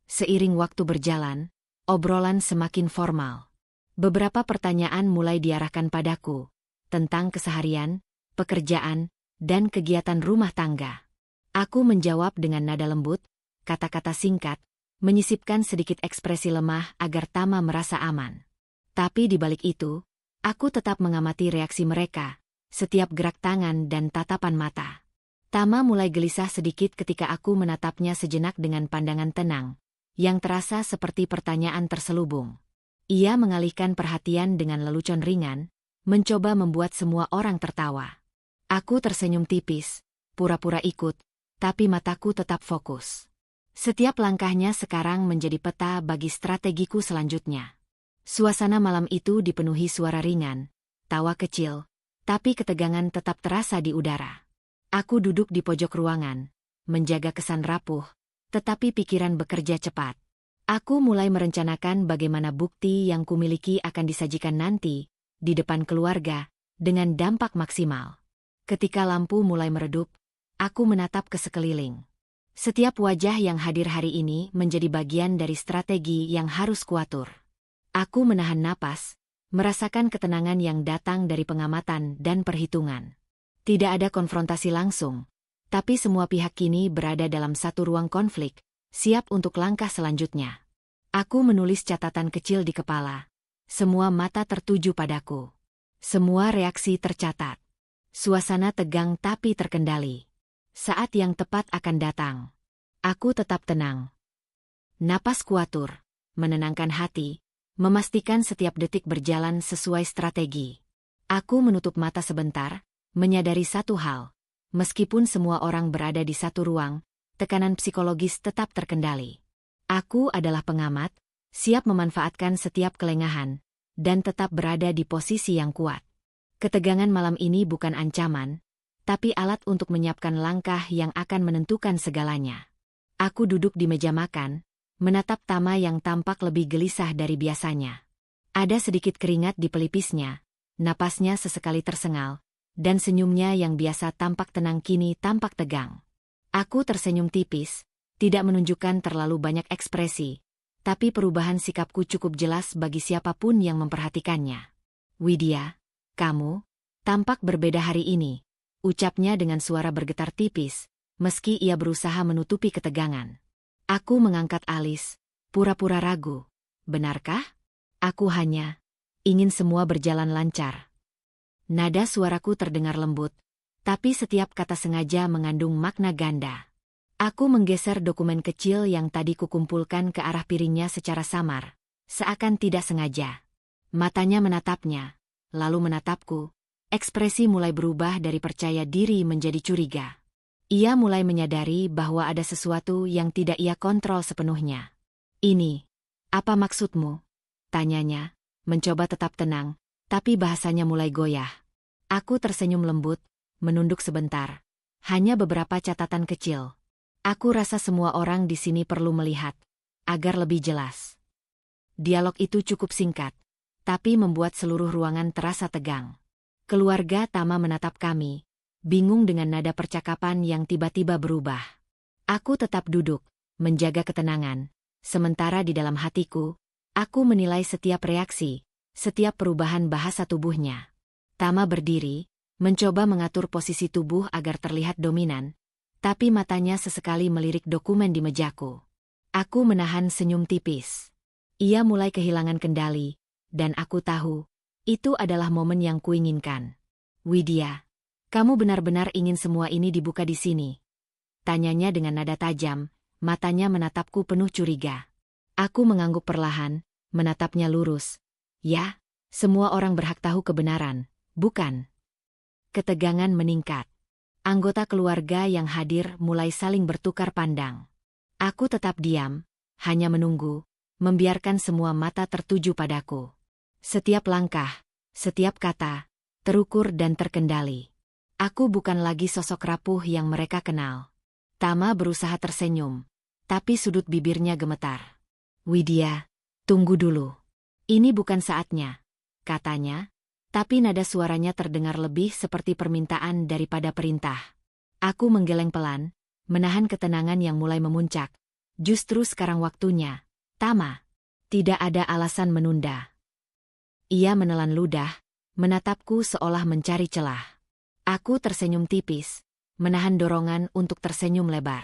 Seiring waktu berjalan, obrolan semakin formal. Beberapa pertanyaan mulai diarahkan padaku, tentang keseharian, pekerjaan, dan kegiatan rumah tangga. Aku menjawab dengan nada lembut, kata-kata singkat, menyisipkan sedikit ekspresi lemah agar Tama merasa aman. Tapi di balik itu, aku tetap mengamati reaksi mereka, setiap gerak tangan dan tatapan mata. Tama mulai gelisah sedikit ketika aku menatapnya sejenak dengan pandangan tenang, yang terasa seperti pertanyaan terselubung. Ia mengalihkan perhatian dengan lelucon ringan, mencoba membuat semua orang tertawa. Aku tersenyum tipis, pura-pura ikut, tapi mataku tetap fokus. Setiap langkahnya sekarang menjadi peta bagi strategiku selanjutnya. Suasana malam itu dipenuhi suara ringan, tawa kecil, tapi ketegangan tetap terasa di udara. Aku duduk di pojok ruangan, menjaga kesan rapuh, tetapi pikiran bekerja cepat. Aku mulai merencanakan bagaimana bukti yang kumiliki akan disajikan nanti, di depan keluarga, dengan dampak maksimal. Ketika lampu mulai meredup, aku menatap ke sekeliling. Setiap wajah yang hadir hari ini menjadi bagian dari strategi yang harus kuatur. Aku menahan napas, merasakan ketenangan yang datang dari pengamatan dan perhitungan. Tidak ada konfrontasi langsung, tapi semua pihak kini berada dalam satu ruang konflik, siap untuk langkah selanjutnya. Aku menulis catatan kecil di kepala. Semua mata tertuju padaku. Semua reaksi tercatat. Suasana tegang tapi terkendali. Saat yang tepat akan datang. Aku tetap tenang. Napas kuatur, menenangkan hati, memastikan setiap detik berjalan sesuai strategi. Aku menutup mata sebentar, menyadari satu hal. Meskipun semua orang berada di satu ruang, tekanan psikologis tetap terkendali. Aku adalah pengamat, siap memanfaatkan setiap kelengahan, dan tetap berada di posisi yang kuat. Ketegangan malam ini bukan ancaman, tapi alat untuk menyiapkan langkah yang akan menentukan segalanya. Aku duduk di meja makan, menatap Tama yang tampak lebih gelisah dari biasanya. Ada sedikit keringat di pelipisnya, napasnya sesekali tersengal, dan senyumnya yang biasa tampak tenang kini tampak tegang. Aku tersenyum tipis, tidak menunjukkan terlalu banyak ekspresi, tapi perubahan sikapku cukup jelas bagi siapapun yang memperhatikannya. Widya, kamu tampak berbeda hari ini, ucapnya dengan suara bergetar tipis, meski ia berusaha menutupi ketegangan. Aku mengangkat alis, pura-pura ragu. Benarkah? Aku hanya ingin semua berjalan lancar. Nada suaraku terdengar lembut, tapi setiap kata sengaja mengandung makna ganda. Aku menggeser dokumen kecil yang tadi kukumpulkan ke arah piringnya secara samar, seakan tidak sengaja. Matanya menatapnya, lalu menatapku. Ekspresi mulai berubah dari percaya diri menjadi curiga. Ia mulai menyadari bahwa ada sesuatu yang tidak ia kontrol sepenuhnya. "Ini, apa maksudmu?" tanyanya, mencoba tetap tenang, tapi bahasanya mulai goyah. Aku tersenyum lembut, menunduk sebentar. Hanya beberapa catatan kecil. Aku rasa semua orang di sini perlu melihat, agar lebih jelas. Dialog itu cukup singkat, tapi membuat seluruh ruangan terasa tegang. Keluarga Tama menatap kami, bingung dengan nada percakapan yang tiba-tiba berubah. Aku tetap duduk, menjaga ketenangan, sementara di dalam hatiku, aku menilai setiap reaksi, setiap perubahan bahasa tubuhnya. Tama berdiri, mencoba mengatur posisi tubuh agar terlihat dominan, tapi matanya sesekali melirik dokumen di mejaku. Aku menahan senyum tipis. Ia mulai kehilangan kendali, dan aku tahu, itu adalah momen yang kuinginkan. "Widya, kamu benar-benar ingin semua ini dibuka di sini?" tanyanya dengan nada tajam, matanya menatapku penuh curiga. Aku mengangguk perlahan, menatapnya lurus. "Ya, semua orang berhak tahu kebenaran, bukan?" Ketegangan meningkat. Anggota keluarga yang hadir mulai saling bertukar pandang. Aku tetap diam, hanya menunggu, membiarkan semua mata tertuju padaku. Setiap langkah, setiap kata, terukur dan terkendali. Aku bukan lagi sosok rapuh yang mereka kenal. Tama berusaha tersenyum, tapi sudut bibirnya gemetar. "Widya, tunggu dulu. Ini bukan saatnya," katanya. Tapi nada suaranya terdengar lebih seperti permintaan daripada perintah. Aku menggeleng pelan, menahan ketenangan yang mulai memuncak. "Justru sekarang waktunya, Tama. Tidak ada alasan menunda." Ia menelan ludah, menatapku seolah mencari celah. Aku tersenyum tipis, menahan dorongan untuk tersenyum lebar.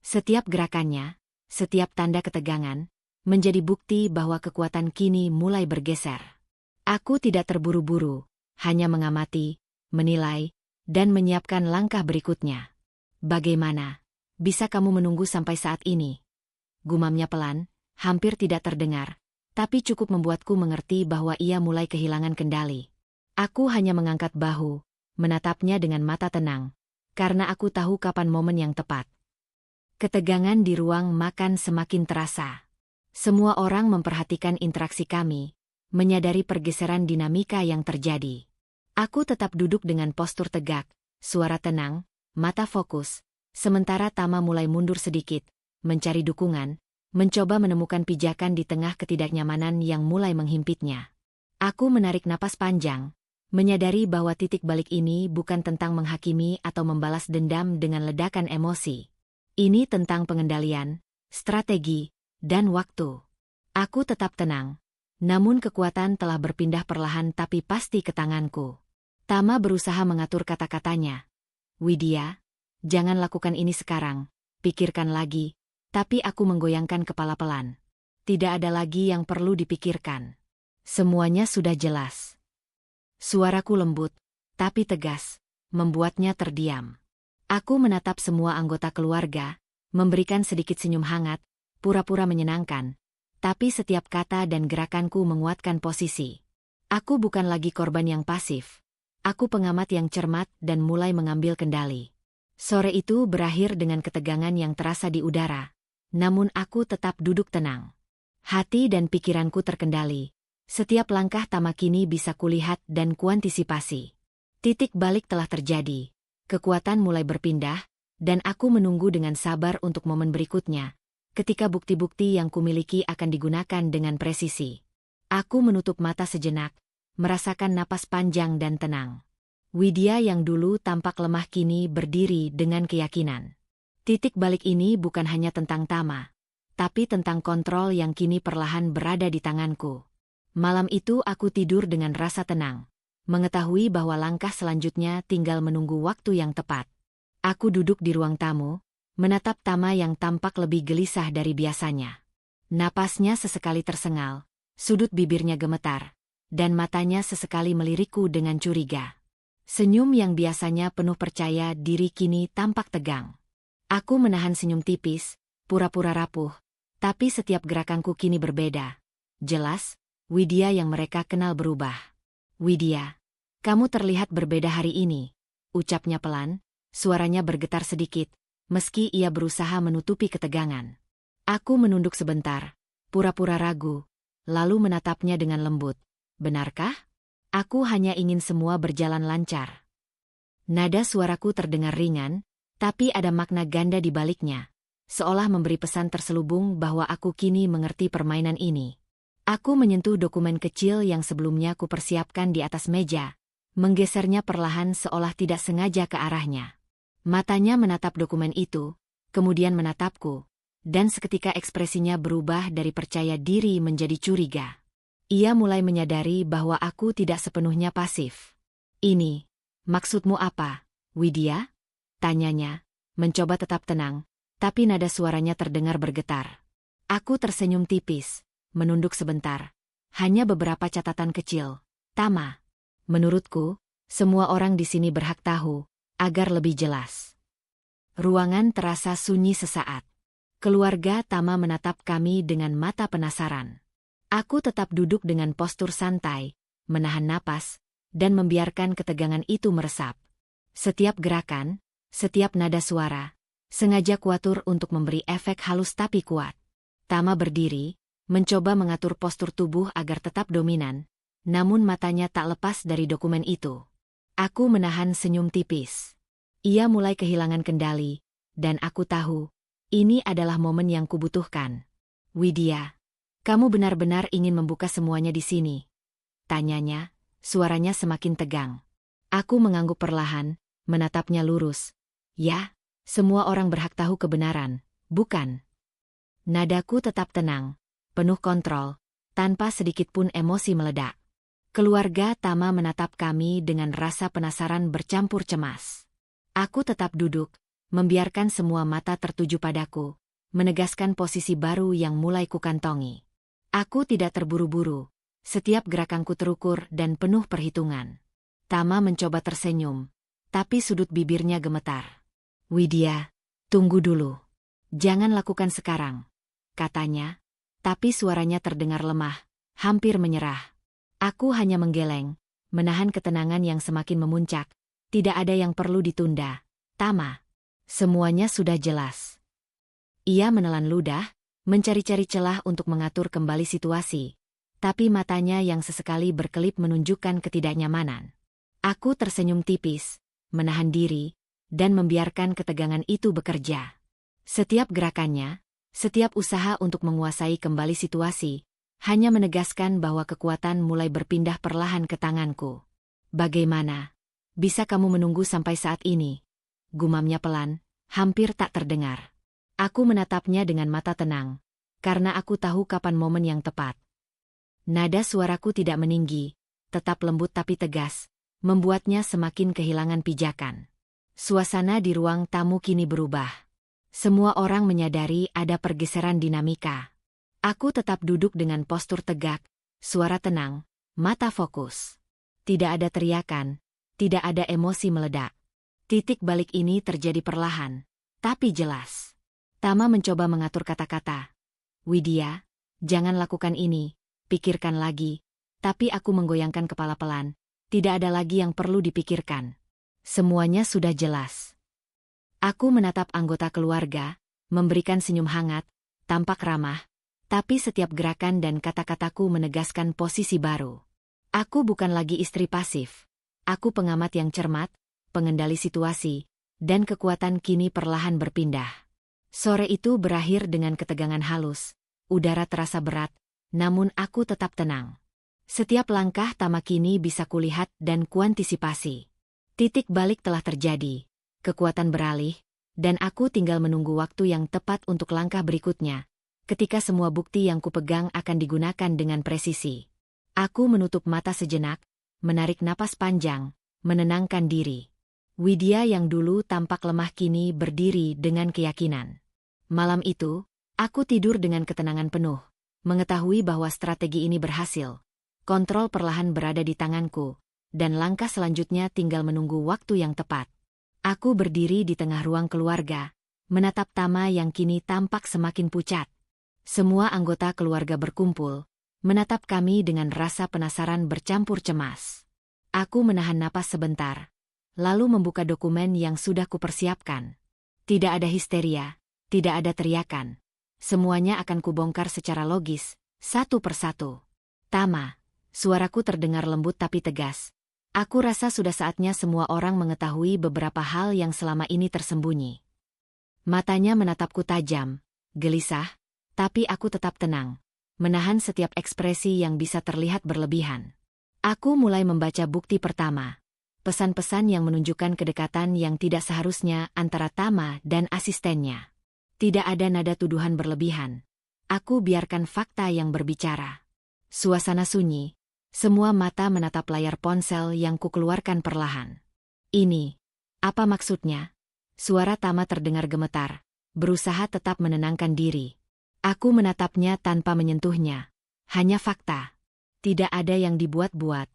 Setiap gerakannya, setiap tanda ketegangan, menjadi bukti bahwa kekuatan kini mulai bergeser. Aku tidak terburu-buru, hanya mengamati, menilai, dan menyiapkan langkah berikutnya. "Bagaimana? Bisa kamu menunggu sampai saat ini?" gumamnya pelan, hampir tidak terdengar, tapi cukup membuatku mengerti bahwa ia mulai kehilangan kendali. Aku hanya mengangkat bahu, menatapnya dengan mata tenang, karena aku tahu kapan momen yang tepat. Ketegangan di ruang makan semakin terasa. Semua orang memperhatikan interaksi kami, menyadari pergeseran dinamika yang terjadi. Aku tetap duduk dengan postur tegak, suara tenang, mata fokus, sementara Tama mulai mundur sedikit, mencari dukungan, mencoba menemukan pijakan di tengah ketidaknyamanan yang mulai menghimpitnya. Aku menarik napas panjang, menyadari bahwa titik balik ini bukan tentang menghakimi atau membalas dendam dengan ledakan emosi. Ini tentang pengendalian, strategi, dan waktu. Aku tetap tenang. Namun kekuatan telah berpindah perlahan tapi pasti ke tanganku. Tama berusaha mengatur kata-katanya. "Widya, jangan lakukan ini sekarang, pikirkan lagi." Tapi aku menggoyangkan kepala pelan. Tidak ada lagi yang perlu dipikirkan. Semuanya sudah jelas. Suaraku lembut, tapi tegas, membuatnya terdiam. Aku menatap semua anggota keluarga, memberikan sedikit senyum hangat, pura-pura menyenangkan. Tapi setiap kata dan gerakanku menguatkan posisi. Aku bukan lagi korban yang pasif. Aku pengamat yang cermat dan mulai mengambil kendali. Sore itu berakhir dengan ketegangan yang terasa di udara. Namun aku tetap duduk tenang. Hati dan pikiranku terkendali. Setiap langkah Tama kini bisa kulihat dan kuantisipasi. Titik balik telah terjadi. Kekuatan mulai berpindah, dan aku menunggu dengan sabar untuk momen berikutnya. Ketika bukti-bukti yang kumiliki akan digunakan dengan presisi. Aku menutup mata sejenak, merasakan napas panjang dan tenang. Widya yang dulu tampak lemah kini berdiri dengan keyakinan. Titik balik ini bukan hanya tentang Tama, tapi tentang kontrol yang kini perlahan berada di tanganku. Malam itu aku tidur dengan rasa tenang, mengetahui bahwa langkah selanjutnya tinggal menunggu waktu yang tepat. Aku duduk di ruang tamu, menatap Tama yang tampak lebih gelisah dari biasanya. Napasnya sesekali tersengal, sudut bibirnya gemetar, dan matanya sesekali melirikku dengan curiga. Senyum yang biasanya penuh percaya diri kini tampak tegang. Aku menahan senyum tipis, pura-pura rapuh, tapi setiap gerakanku kini berbeda. Jelas, Widya yang mereka kenal berubah. Widya, kamu terlihat berbeda hari ini, ucapnya pelan, suaranya bergetar sedikit, meski ia berusaha menutupi ketegangan. Aku menunduk sebentar, pura-pura ragu, lalu menatapnya dengan lembut. Benarkah? Aku hanya ingin semua berjalan lancar. Nada suaraku terdengar ringan, tapi ada makna ganda di baliknya, seolah memberi pesan terselubung bahwa aku kini mengerti permainan ini. Aku menyentuh dokumen kecil yang sebelumnya kupersiapkan di atas meja, menggesernya perlahan seolah tidak sengaja ke arahnya. Matanya menatap dokumen itu, kemudian menatapku, dan seketika ekspresinya berubah dari percaya diri menjadi curiga. Ia mulai menyadari bahwa aku tidak sepenuhnya pasif. Ini, maksudmu apa, Widya? Tanyanya, mencoba tetap tenang, tapi nada suaranya terdengar bergetar. Aku tersenyum tipis, menunduk sebentar. Hanya beberapa catatan kecil. Tama. Menurutku, semua orang di sini berhak tahu, agar lebih jelas. Ruangan terasa sunyi sesaat. Keluarga Tama menatap kami dengan mata penasaran. Aku tetap duduk dengan postur santai, menahan napas, dan membiarkan ketegangan itu meresap. Setiap gerakan, setiap nada suara, sengaja kuatur untuk memberi efek halus tapi kuat. Tama berdiri, mencoba mengatur postur tubuh agar tetap dominan, namun matanya tak lepas dari dokumen itu. Aku menahan senyum tipis. Ia mulai kehilangan kendali, dan aku tahu, ini adalah momen yang kubutuhkan. Widya, kamu benar-benar ingin membuka semuanya di sini? Tanyanya, suaranya semakin tegang. Aku mengangguk perlahan, menatapnya lurus. Ya, semua orang berhak tahu kebenaran, bukan? Nadaku tetap tenang, penuh kontrol, tanpa sedikit pun emosi meledak. Keluarga Tama menatap kami dengan rasa penasaran bercampur cemas. Aku tetap duduk, membiarkan semua mata tertuju padaku, menegaskan posisi baru yang mulai kukantongi. Aku tidak terburu-buru, setiap gerakanku terukur dan penuh perhitungan. Tama mencoba tersenyum, tapi sudut bibirnya gemetar. Widya, tunggu dulu. Jangan lakukan sekarang, katanya, tapi suaranya terdengar lemah, hampir menyerah. Aku hanya menggeleng, menahan ketenangan yang semakin memuncak. Tidak ada yang perlu ditunda, Tama. Semuanya sudah jelas. Ia menelan ludah, mencari-cari celah untuk mengatur kembali situasi, tapi matanya yang sesekali berkelip menunjukkan ketidaknyamanan. Aku tersenyum tipis, menahan diri, dan membiarkan ketegangan itu bekerja. Setiap gerakannya, setiap usaha untuk menguasai kembali situasi, hanya menegaskan bahwa kekuatan mulai berpindah perlahan ke tanganku. Bagaimana? Bisa kamu menunggu sampai saat ini? Gumamnya pelan, hampir tak terdengar. Aku menatapnya dengan mata tenang, karena aku tahu kapan momen yang tepat. Nada suaraku tidak meninggi, tetap lembut tapi tegas, membuatnya semakin kehilangan pijakan. Suasana di ruang tamu kini berubah. Semua orang menyadari ada pergeseran dinamika. Aku tetap duduk dengan postur tegak, suara tenang, mata fokus. Tidak ada teriakan, tidak ada emosi meledak. Titik balik ini terjadi perlahan, tapi jelas. Tama mencoba mengatur kata-kata. Widya, jangan lakukan ini, pikirkan lagi. Tapi aku menggoyangkan kepala pelan. Tidak ada lagi yang perlu dipikirkan. Semuanya sudah jelas. Aku menatap anggota keluarga, memberikan senyum hangat, tampak ramah, tapi setiap gerakan dan kata-kataku menegaskan posisi baru. Aku bukan lagi istri pasif. Aku pengamat yang cermat, pengendali situasi, dan kekuatan kini perlahan berpindah. Sore itu berakhir dengan ketegangan halus, udara terasa berat, namun aku tetap tenang. Setiap langkah Tama kini bisa kulihat dan kuantisipasi. Titik balik telah terjadi, kekuatan beralih, dan aku tinggal menunggu waktu yang tepat untuk langkah berikutnya, ketika semua bukti yang kupegang akan digunakan dengan presisi. Aku menutup mata sejenak, menarik napas panjang, menenangkan diri. Widya yang dulu tampak lemah kini berdiri dengan keyakinan. Malam itu, aku tidur dengan ketenangan penuh, mengetahui bahwa strategi ini berhasil. Kontrol perlahan berada di tanganku, dan langkah selanjutnya tinggal menunggu waktu yang tepat. Aku berdiri di tengah ruang keluarga, menatap Tama yang kini tampak semakin pucat. Semua anggota keluarga berkumpul, menatap kami dengan rasa penasaran bercampur cemas. Aku menahan napas sebentar, lalu membuka dokumen yang sudah kupersiapkan. Tidak ada histeria, tidak ada teriakan. Semuanya akan kubongkar secara logis, satu persatu. Tama, suaraku terdengar lembut tapi tegas. Aku rasa sudah saatnya semua orang mengetahui beberapa hal yang selama ini tersembunyi. Matanya menatapku tajam, gelisah, tapi aku tetap tenang, menahan setiap ekspresi yang bisa terlihat berlebihan. Aku mulai membaca bukti pertama, pesan-pesan yang menunjukkan kedekatan yang tidak seharusnya antara Tama dan asistennya. Tidak ada nada tuduhan berlebihan. Aku biarkan fakta yang berbicara. Suasana sunyi. Semua mata menatap layar ponsel yang kukeluarkan perlahan. Ini, apa maksudnya? Suara Tama terdengar gemetar, berusaha tetap menenangkan diri. Aku menatapnya tanpa menyentuhnya. Hanya fakta. Tidak ada yang dibuat-buat.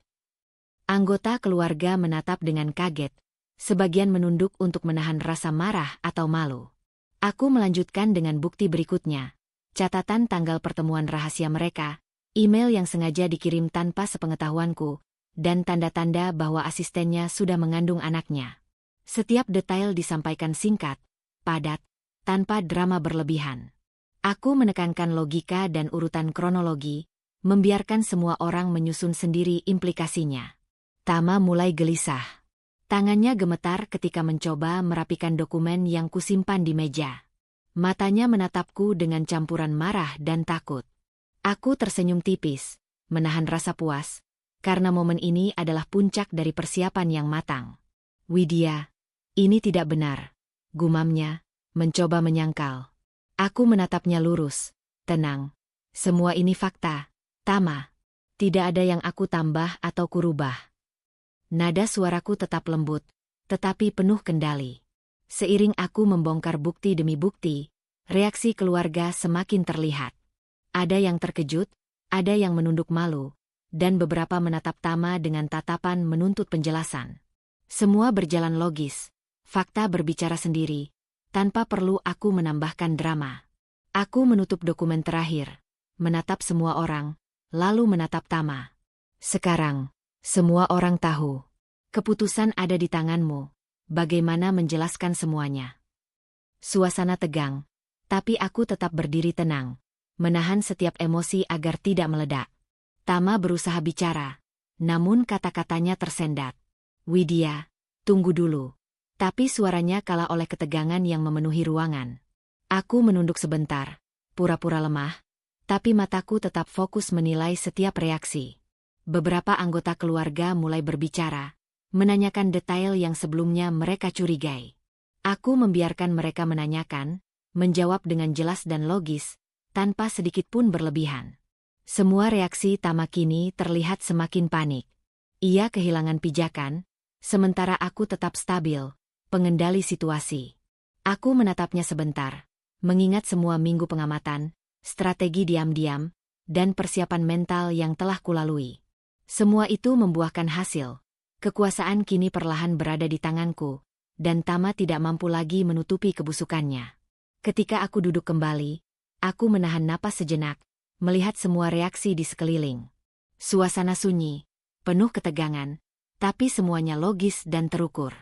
Anggota keluarga menatap dengan kaget, sebagian menunduk untuk menahan rasa marah atau malu. Aku melanjutkan dengan bukti berikutnya. Catatan tanggal pertemuan rahasia mereka, email yang sengaja dikirim tanpa sepengetahuanku, dan tanda-tanda bahwa asistennya sudah mengandung anaknya. Setiap detail disampaikan singkat, padat, tanpa drama berlebihan. Aku menekankan logika dan urutan kronologi, membiarkan semua orang menyusun sendiri implikasinya. Tama mulai gelisah. Tangannya gemetar ketika mencoba merapikan dokumen yang kusimpan di meja. Matanya menatapku dengan campuran marah dan takut. Aku tersenyum tipis, menahan rasa puas, karena momen ini adalah puncak dari persiapan yang matang. Widya, ini tidak benar, gumamnya, mencoba menyangkal. Aku menatapnya lurus, tenang. Semua ini fakta, Tama. Tidak ada yang aku tambah atau kurubah. Nada suaraku tetap lembut, tetapi penuh kendali. Seiring aku membongkar bukti demi bukti, reaksi keluarga semakin terlihat. Ada yang terkejut, ada yang menunduk malu, dan beberapa menatap Tama dengan tatapan menuntut penjelasan. Semua berjalan logis, fakta berbicara sendiri, tanpa perlu aku menambahkan drama. Aku menutup dokumen terakhir, menatap semua orang, lalu menatap Tama. Sekarang, semua orang tahu. Keputusan ada di tanganmu. Bagaimana menjelaskan semuanya? Suasana tegang, tapi aku tetap berdiri tenang, menahan setiap emosi agar tidak meledak. Tama berusaha bicara, namun kata-katanya tersendat. Widya, tunggu dulu. Tapi suaranya kalah oleh ketegangan yang memenuhi ruangan. Aku menunduk sebentar, pura-pura lemah, tapi mataku tetap fokus menilai setiap reaksi. Beberapa anggota keluarga mulai berbicara, menanyakan detail yang sebelumnya mereka curigai. Aku membiarkan mereka menanyakan, menjawab dengan jelas dan logis, tanpa sedikit pun berlebihan. Semua reaksi Tama kini terlihat semakin panik. Ia kehilangan pijakan, sementara aku tetap stabil, pengendali situasi. Aku menatapnya sebentar, mengingat semua minggu pengamatan, strategi diam-diam, dan persiapan mental yang telah kulalui. Semua itu membuahkan hasil. Kekuasaan kini perlahan berada di tanganku, dan Tama tidak mampu lagi menutupi kebusukannya. Ketika aku duduk kembali, aku menahan napas sejenak, melihat semua reaksi di sekeliling. Suasana sunyi, penuh ketegangan, tapi semuanya logis dan terukur.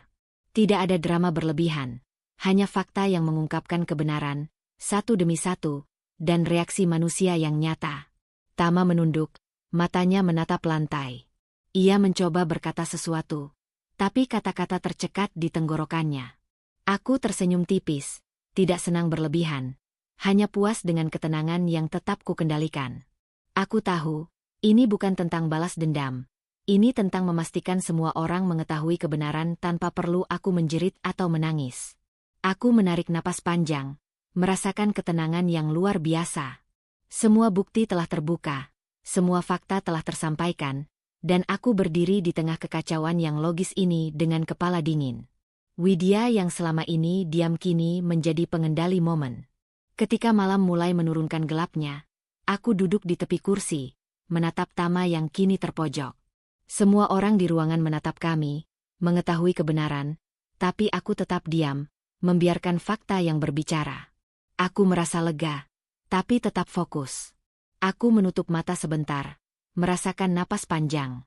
Tidak ada drama berlebihan, hanya fakta yang mengungkapkan kebenaran, satu demi satu, dan reaksi manusia yang nyata. Tama menunduk, matanya menatap lantai. Ia mencoba berkata sesuatu, tapi kata-kata tercekat di tenggorokannya. Aku tersenyum tipis, tidak senang berlebihan, hanya puas dengan ketenangan yang tetap kukendalikan. Aku tahu, ini bukan tentang balas dendam. Ini tentang memastikan semua orang mengetahui kebenaran tanpa perlu aku menjerit atau menangis. Aku menarik napas panjang, merasakan ketenangan yang luar biasa. Semua bukti telah terbuka, semua fakta telah tersampaikan, dan aku berdiri di tengah kekacauan yang logis ini dengan kepala dingin. Widya yang selama ini diam kini menjadi pengendali momen. Ketika malam mulai menurunkan gelapnya, aku duduk di tepi kursi, menatap Tama yang kini terpojok. Semua orang di ruangan menatap kami, mengetahui kebenaran, tapi aku tetap diam, membiarkan fakta yang berbicara. Aku merasa lega, tapi tetap fokus. Aku menutup mata sebentar, merasakan napas panjang.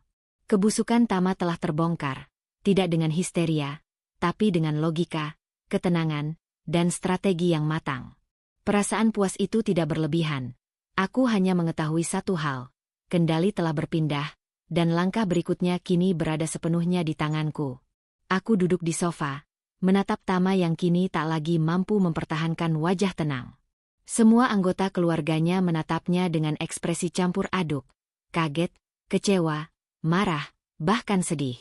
Kebusukan Tama telah terbongkar, tidak dengan histeria, tapi dengan logika, ketenangan, dan strategi yang matang. Perasaan puas itu tidak berlebihan. Aku hanya mengetahui satu hal, kendali telah berpindah, dan langkah berikutnya kini berada sepenuhnya di tanganku. Aku duduk di sofa, menatap Tama yang kini tak lagi mampu mempertahankan wajah tenang. Semua anggota keluarganya menatapnya dengan ekspresi campur aduk, kaget, kecewa, marah, bahkan sedih.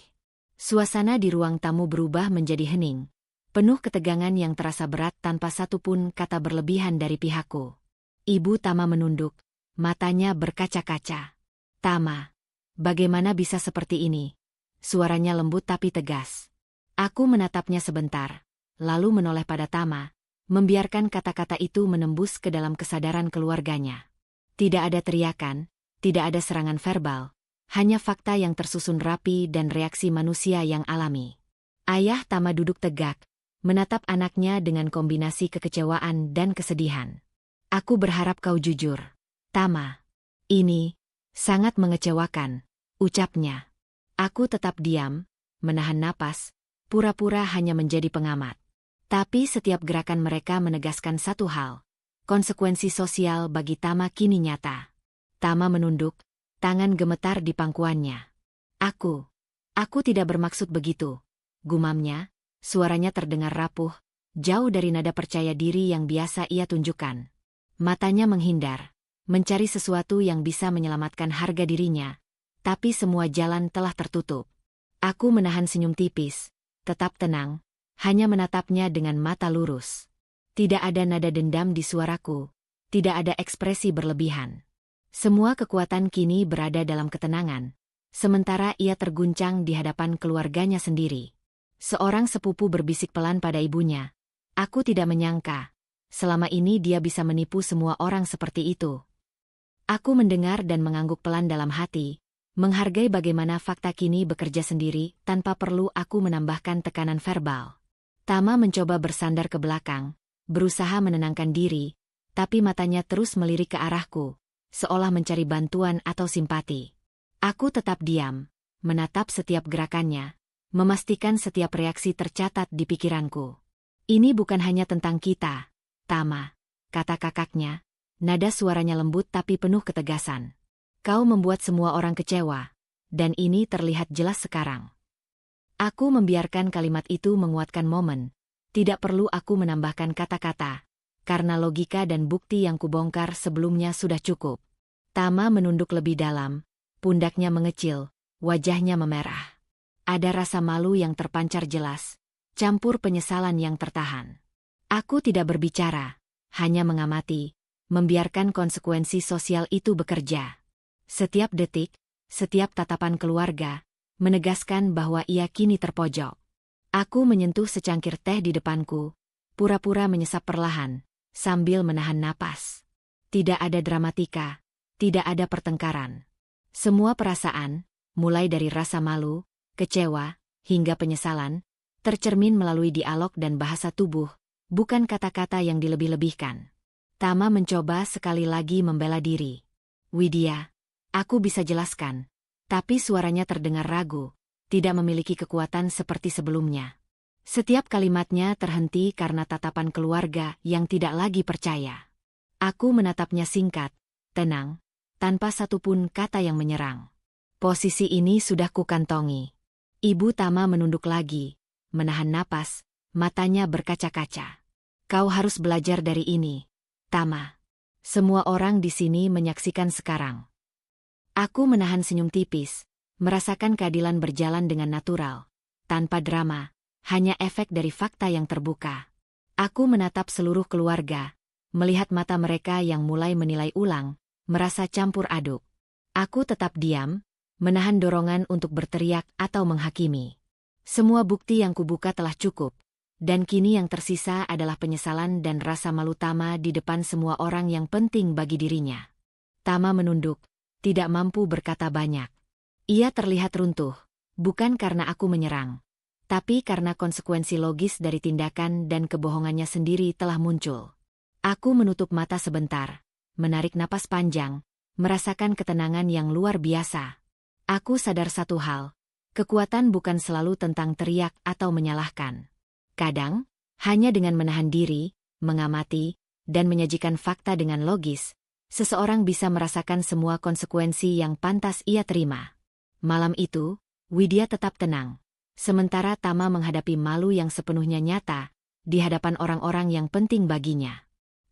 Suasana di ruang tamu berubah menjadi hening, penuh ketegangan yang terasa berat tanpa satupun kata berlebihan dari pihakku. Ibu Tama menunduk, matanya berkaca-kaca. "Tama, bagaimana bisa seperti ini?" Suaranya lembut tapi tegas. Aku menatapnya sebentar, lalu menoleh pada Tama, membiarkan kata-kata itu menembus ke dalam kesadaran keluarganya. Tidak ada teriakan, tidak ada serangan verbal, hanya fakta yang tersusun rapi dan reaksi manusia yang alami. Ayah Tama duduk tegak, menatap anaknya dengan kombinasi kekecewaan dan kesedihan. "Aku berharap kau jujur, Tama. Ini sangat mengecewakan," ucapnya. Aku tetap diam, menahan napas, pura-pura hanya menjadi pengamat. Tapi setiap gerakan mereka menegaskan satu hal, konsekuensi sosial bagi Tama kini nyata. Tama menunduk, tangan gemetar di pangkuannya. Aku tidak bermaksud begitu," gumamnya, suaranya terdengar rapuh, jauh dari nada percaya diri yang biasa ia tunjukkan. Matanya menghindar, mencari sesuatu yang bisa menyelamatkan harga dirinya, tapi semua jalan telah tertutup. Aku menahan senyum tipis, tetap tenang, hanya menatapnya dengan mata lurus. Tidak ada nada dendam di suaraku, tidak ada ekspresi berlebihan. Semua kekuatan kini berada dalam ketenangan, sementara ia terguncang di hadapan keluarganya sendiri. Seorang sepupu berbisik pelan pada ibunya, "Aku tidak menyangka, selama ini dia bisa menipu semua orang seperti itu." Aku mendengar dan mengangguk pelan dalam hati, menghargai bagaimana fakta kini bekerja sendiri tanpa perlu aku menambahkan tekanan verbal. Tama mencoba bersandar ke belakang, berusaha menenangkan diri, tapi matanya terus melirik ke arahku, seolah mencari bantuan atau simpati. Aku tetap diam, menatap setiap gerakannya, memastikan setiap reaksi tercatat di pikiranku. "Ini bukan hanya tentang kita, Tama," kata kakaknya, nada suaranya lembut tapi penuh ketegasan. "Kau membuat semua orang kecewa, dan ini terlihat jelas sekarang." Aku membiarkan kalimat itu menguatkan momen, tidak perlu aku menambahkan kata-kata, karena logika dan bukti yang kubongkar sebelumnya sudah cukup. Tama menunduk lebih dalam, pundaknya mengecil, wajahnya memerah. Ada rasa malu yang terpancar jelas, campur penyesalan yang tertahan. Aku tidak berbicara, hanya mengamati, membiarkan konsekuensi sosial itu bekerja. Setiap detik, setiap tatapan keluarga, menegaskan bahwa ia kini terpojok. Aku menyentuh secangkir teh di depanku, pura-pura menyesap perlahan, sambil menahan napas. Tidak ada dramatika, tidak ada pertengkaran. Semua perasaan, mulai dari rasa malu, kecewa, hingga penyesalan, tercermin melalui dialog dan bahasa tubuh, bukan kata-kata yang dilebih-lebihkan. Tama mencoba sekali lagi membela diri. "Widya, aku bisa jelaskan," tapi suaranya terdengar ragu, tidak memiliki kekuatan seperti sebelumnya. Setiap kalimatnya terhenti karena tatapan keluarga yang tidak lagi percaya. Aku menatapnya singkat, tenang, tanpa satupun kata yang menyerang. Posisi ini sudah kukantongi. Ibu Tama menunduk lagi, menahan napas, matanya berkaca-kaca. "Kau harus belajar dari ini, Tama. Semua orang di sini menyaksikan sekarang." Aku menahan senyum tipis, merasakan keadilan berjalan dengan natural, tanpa drama, hanya efek dari fakta yang terbuka. Aku menatap seluruh keluarga, melihat mata mereka yang mulai menilai ulang, merasa campur aduk. Aku tetap diam, menahan dorongan untuk berteriak atau menghakimi. Semua bukti yang kubuka telah cukup, dan kini yang tersisa adalah penyesalan dan rasa malu Tama di depan semua orang yang penting bagi dirinya. Tama menunduk, tidak mampu berkata banyak. Ia terlihat runtuh, bukan karena aku menyerang, tapi karena konsekuensi logis dari tindakan dan kebohongannya sendiri telah muncul. Aku menutup mata sebentar, menarik napas panjang, merasakan ketenangan yang luar biasa. Aku sadar satu hal, kekuatan bukan selalu tentang teriak atau menyalahkan. Kadang, hanya dengan menahan diri, mengamati, dan menyajikan fakta dengan logis, seseorang bisa merasakan semua konsekuensi yang pantas ia terima. Malam itu, Widya tetap tenang. Sementara Tama menghadapi malu yang sepenuhnya nyata, di hadapan orang-orang yang penting baginya.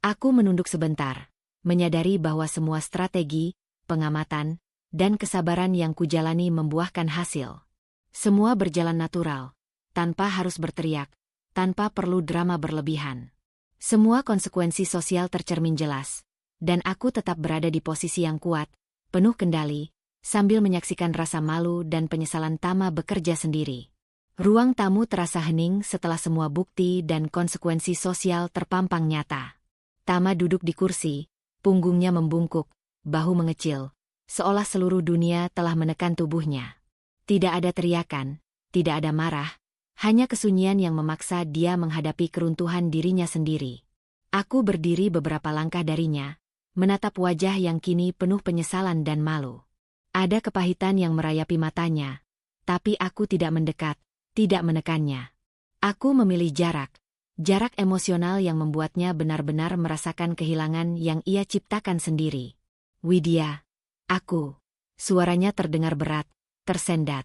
Aku menunduk sebentar, menyadari bahwa semua strategi, pengamatan, dan kesabaran yang kujalani membuahkan hasil. Semua berjalan natural, tanpa harus berteriak, tanpa perlu drama berlebihan. Semua konsekuensi sosial tercermin jelas, dan aku tetap berada di posisi yang kuat, penuh kendali, sambil menyaksikan rasa malu dan penyesalan Tama bekerja sendiri. Ruang tamu terasa hening setelah semua bukti dan konsekuensi sosial terpampang nyata. Tama duduk di kursi, punggungnya membungkuk, bahu mengecil, seolah seluruh dunia telah menekan tubuhnya. Tidak ada teriakan, tidak ada marah, hanya kesunyian yang memaksa dia menghadapi keruntuhan dirinya sendiri. Aku berdiri beberapa langkah darinya, menatap wajah yang kini penuh penyesalan dan malu. Ada kepahitan yang merayapi matanya, tapi aku tidak mendekat, tidak menekannya. Aku memilih jarak emosional yang membuatnya benar-benar merasakan kehilangan yang ia ciptakan sendiri. Widya, aku. Suaranya terdengar berat, tersendat.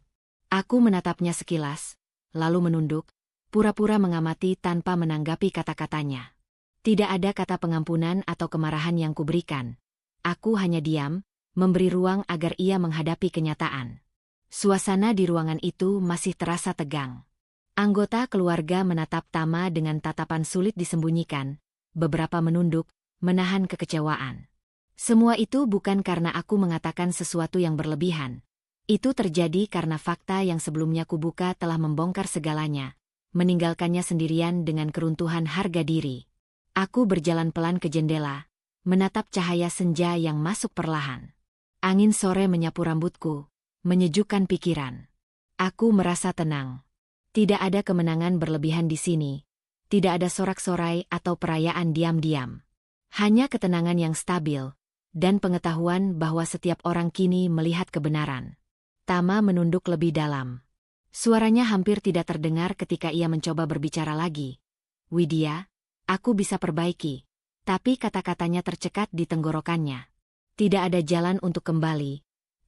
Aku menatapnya sekilas, lalu menunduk, pura-pura mengamati tanpa menanggapi kata-katanya. Tidak ada kata pengampunan atau kemarahan yang kuberikan. Aku hanya diam, memberi ruang agar ia menghadapi kenyataan. Suasana di ruangan itu masih terasa tegang. Anggota keluarga menatap Tama dengan tatapan sulit disembunyikan, beberapa menunduk, menahan kekecewaan. Semua itu bukan karena aku mengatakan sesuatu yang berlebihan. Itu terjadi karena fakta yang sebelumnya kubuka telah membongkar segalanya, meninggalkannya sendirian dengan keruntuhan harga diri. Aku berjalan pelan ke jendela, menatap cahaya senja yang masuk perlahan. Angin sore menyapu rambutku, menyejukkan pikiran. Aku merasa tenang. Tidak ada kemenangan berlebihan di sini. Tidak ada sorak-sorai atau perayaan diam-diam. Hanya ketenangan yang stabil, dan pengetahuan bahwa setiap orang kini melihat kebenaran. Tama menunduk lebih dalam. Suaranya hampir tidak terdengar ketika ia mencoba berbicara lagi. Widya, aku bisa perbaiki. Tapi kata-katanya tercekat di tenggorokannya. Tidak ada jalan untuk kembali.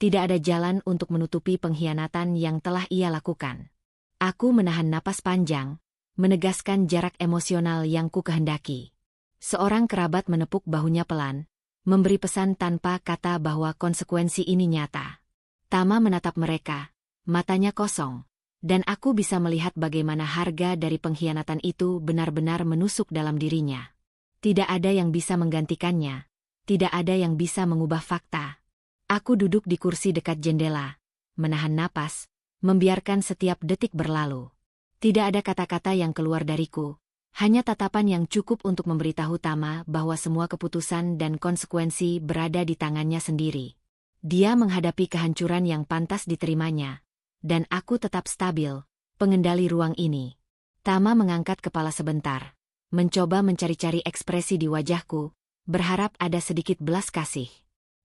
Tidak ada jalan untuk menutupi pengkhianatan yang telah ia lakukan. Aku menahan napas panjang, menegaskan jarak emosional yang ku kehendaki. Seorang kerabat menepuk bahunya pelan, memberi pesan tanpa kata bahwa konsekuensi ini nyata. Tama menatap mereka, matanya kosong, dan aku bisa melihat bagaimana harga dari pengkhianatan itu benar-benar menusuk dalam dirinya. Tidak ada yang bisa menggantikannya. Tidak ada yang bisa mengubah fakta. Aku duduk di kursi dekat jendela, menahan napas, membiarkan setiap detik berlalu. Tidak ada kata-kata yang keluar dariku, hanya tatapan yang cukup untuk memberitahu Tama bahwa semua keputusan dan konsekuensi berada di tangannya sendiri. Dia menghadapi kehancuran yang pantas diterimanya, dan aku tetap stabil, pengendali ruang ini. Tama mengangkat kepala sebentar, mencoba mencari-cari ekspresi di wajahku, berharap ada sedikit belas kasih.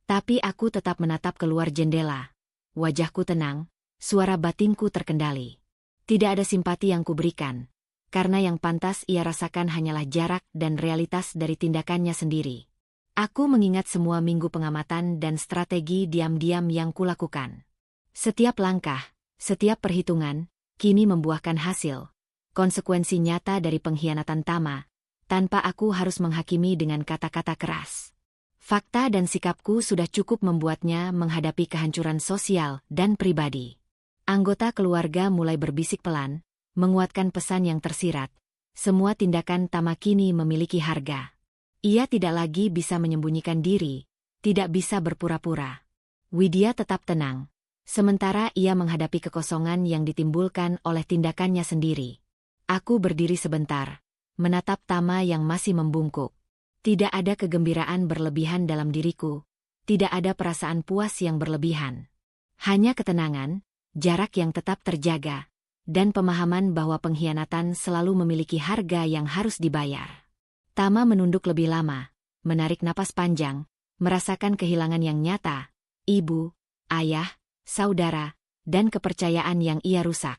Tapi aku tetap menatap keluar jendela. Wajahku tenang, suara batinku terkendali. Tidak ada simpati yang kuberikan, karena yang pantas ia rasakan hanyalah jarak dan realitas dari tindakannya sendiri. Aku mengingat semua minggu pengamatan dan strategi diam-diam yang kulakukan. Setiap langkah, setiap perhitungan, kini membuahkan hasil. Konsekuensi nyata dari pengkhianatan Tama, tanpa aku harus menghakimi dengan kata-kata keras. Fakta dan sikapku sudah cukup membuatnya menghadapi kehancuran sosial dan pribadi. Anggota keluarga mulai berbisik pelan, menguatkan pesan yang tersirat. Semua tindakan Tama kini memiliki harga. Ia tidak lagi bisa menyembunyikan diri, tidak bisa berpura-pura. Widya tetap tenang, sementara ia menghadapi kekosongan yang ditimbulkan oleh tindakannya sendiri. Aku berdiri sebentar, menatap Tama yang masih membungkuk. Tidak ada kegembiraan berlebihan dalam diriku, tidak ada perasaan puas yang berlebihan. Hanya ketenangan, jarak yang tetap terjaga, dan pemahaman bahwa pengkhianatan selalu memiliki harga yang harus dibayar. Tama menunduk lebih lama, menarik napas panjang, merasakan kehilangan yang nyata, ibu, ayah, saudara, dan kepercayaan yang ia rusak.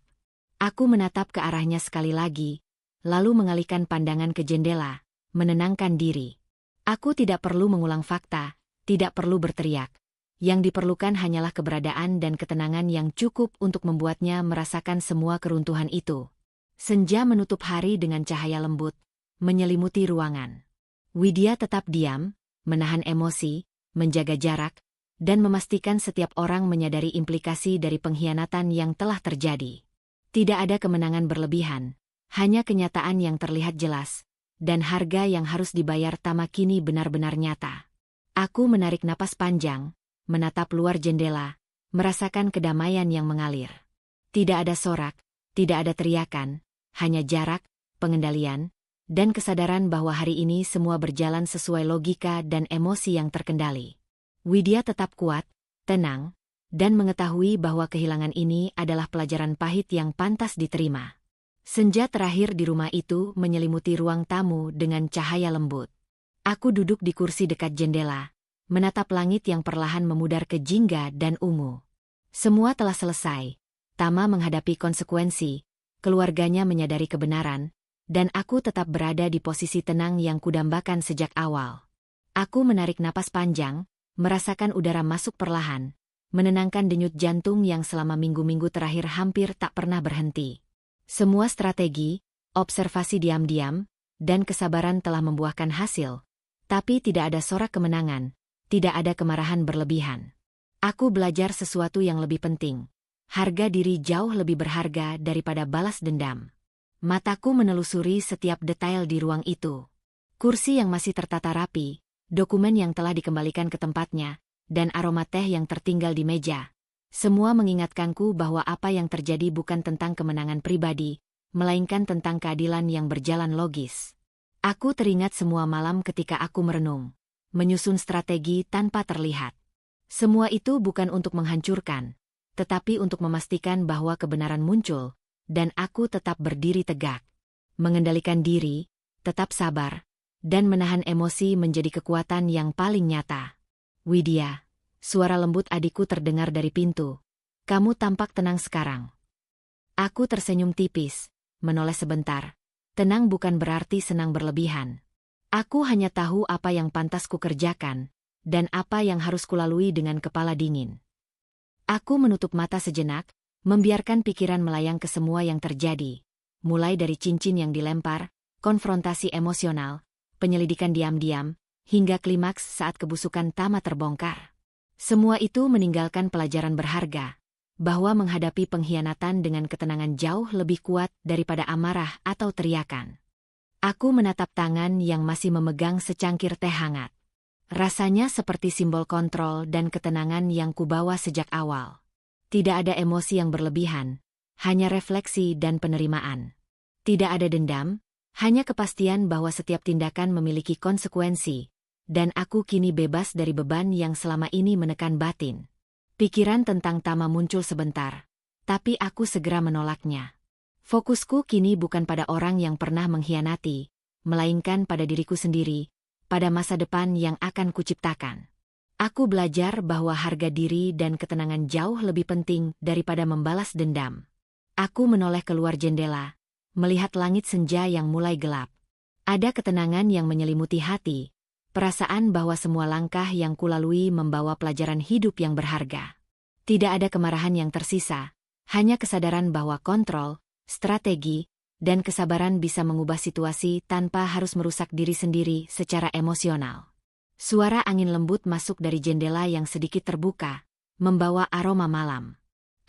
Aku menatap ke arahnya sekali lagi, lalu mengalihkan pandangan ke jendela, menenangkan diri. Aku tidak perlu mengulang fakta, tidak perlu berteriak. Yang diperlukan hanyalah keberadaan dan ketenangan yang cukup untuk membuatnya merasakan semua keruntuhan itu. Senja menutup hari dengan cahaya lembut, menyelimuti ruangan. Widya tetap diam, menahan emosi, menjaga jarak, dan memastikan setiap orang menyadari implikasi dari pengkhianatan yang telah terjadi. Tidak ada kemenangan berlebihan, hanya kenyataan yang terlihat jelas, dan harga yang harus dibayar Tama kini benar-benar nyata. Aku menarik napas panjang, menatap luar jendela, merasakan kedamaian yang mengalir. Tidak ada sorak, tidak ada teriakan, hanya jarak, pengendalian, dan kesadaran bahwa hari ini semua berjalan sesuai logika dan emosi yang terkendali. Widya tetap kuat, tenang, dan mengetahui bahwa kehilangan ini adalah pelajaran pahit yang pantas diterima. Senja terakhir di rumah itu menyelimuti ruang tamu dengan cahaya lembut. Aku duduk di kursi dekat jendela, menatap langit yang perlahan memudar ke jingga dan ungu. Semua telah selesai. Tama menghadapi konsekuensi, keluarganya menyadari kebenaran, dan aku tetap berada di posisi tenang yang kudambakan sejak awal. Aku menarik napas panjang, merasakan udara masuk perlahan, menenangkan denyut jantung yang selama minggu-minggu terakhir hampir tak pernah berhenti. Semua strategi, observasi diam-diam, dan kesabaran telah membuahkan hasil, tapi tidak ada sorak kemenangan, tidak ada kemarahan berlebihan. Aku belajar sesuatu yang lebih penting. Harga diri jauh lebih berharga daripada balas dendam. Mataku menelusuri setiap detail di ruang itu. Kursi yang masih tertata rapi, dokumen yang telah dikembalikan ke tempatnya, dan aroma teh yang tertinggal di meja. Semua mengingatkanku bahwa apa yang terjadi bukan tentang kemenangan pribadi, melainkan tentang keadilan yang berjalan logis. Aku teringat semua malam ketika aku merenung, menyusun strategi tanpa terlihat. Semua itu bukan untuk menghancurkan, tetapi untuk memastikan bahwa kebenaran muncul, dan aku tetap berdiri tegak. Mengendalikan diri, tetap sabar, dan menahan emosi menjadi kekuatan yang paling nyata. Widya, suara lembut adikku terdengar dari pintu. Kamu tampak tenang sekarang. Aku tersenyum tipis, menoleh sebentar. Tenang bukan berarti senang berlebihan. Aku hanya tahu apa yang pantas kukerjakan, dan apa yang harus kulalui dengan kepala dingin. Aku menutup mata sejenak, membiarkan pikiran melayang ke semua yang terjadi, mulai dari cincin yang dilempar, konfrontasi emosional, penyelidikan diam-diam, hingga klimaks saat kebusukan Tama terbongkar. Semua itu meninggalkan pelajaran berharga, bahwa menghadapi pengkhianatan dengan ketenangan jauh lebih kuat daripada amarah atau teriakan. Aku menatap tangan yang masih memegang secangkir teh hangat. Rasanya seperti simbol kontrol dan ketenangan yang kubawa sejak awal. Tidak ada emosi yang berlebihan, hanya refleksi dan penerimaan. Tidak ada dendam, hanya kepastian bahwa setiap tindakan memiliki konsekuensi, dan aku kini bebas dari beban yang selama ini menekan batin. Pikiran tentang Tama muncul sebentar, tapi aku segera menolaknya. Fokusku kini bukan pada orang yang pernah mengkhianati, melainkan pada diriku sendiri, pada masa depan yang akan kuciptakan. Aku belajar bahwa harga diri dan ketenangan jauh lebih penting daripada membalas dendam. Aku menoleh keluar jendela, melihat langit senja yang mulai gelap. Ada ketenangan yang menyelimuti hati, perasaan bahwa semua langkah yang kulalui membawa pelajaran hidup yang berharga. Tidak ada kemarahan yang tersisa, hanya kesadaran bahwa kontrol, strategi, dan kesabaran bisa mengubah situasi tanpa harus merusak diri sendiri secara emosional. Suara angin lembut masuk dari jendela yang sedikit terbuka, membawa aroma malam.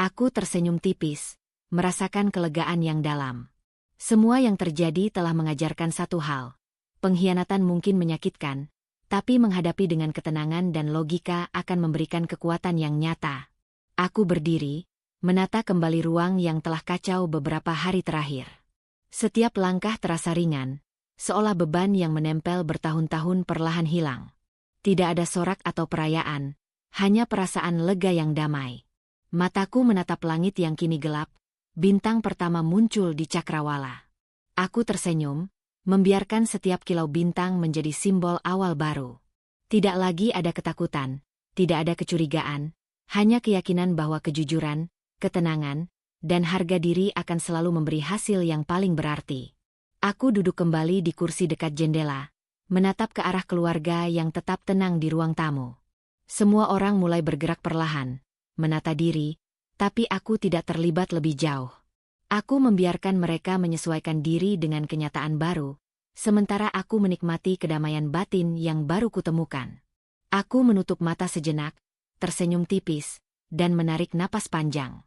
Aku tersenyum tipis, merasakan kelegaan yang dalam. Semua yang terjadi telah mengajarkan satu hal. Pengkhianatan mungkin menyakitkan, tapi menghadapi dengan ketenangan dan logika akan memberikan kekuatan yang nyata. Aku berdiri, menata kembali ruang yang telah kacau beberapa hari terakhir. Setiap langkah terasa ringan, seolah beban yang menempel bertahun-tahun perlahan hilang. Tidak ada sorak atau perayaan, hanya perasaan lega yang damai. Mataku menatap langit yang kini gelap, bintang pertama muncul di cakrawala. Aku tersenyum, membiarkan setiap kilau bintang menjadi simbol awal baru. Tidak lagi ada ketakutan, tidak ada kecurigaan, hanya keyakinan bahwa kejujuran, ketenangan, dan harga diri akan selalu memberi hasil yang paling berarti. Aku duduk kembali di kursi dekat jendela, menatap ke arah keluarga yang tetap tenang di ruang tamu. Semua orang mulai bergerak perlahan, menata diri, tapi aku tidak terlibat lebih jauh. Aku membiarkan mereka menyesuaikan diri dengan kenyataan baru, sementara aku menikmati kedamaian batin yang baru kutemukan. Aku menutup mata sejenak, tersenyum tipis, dan menarik napas panjang.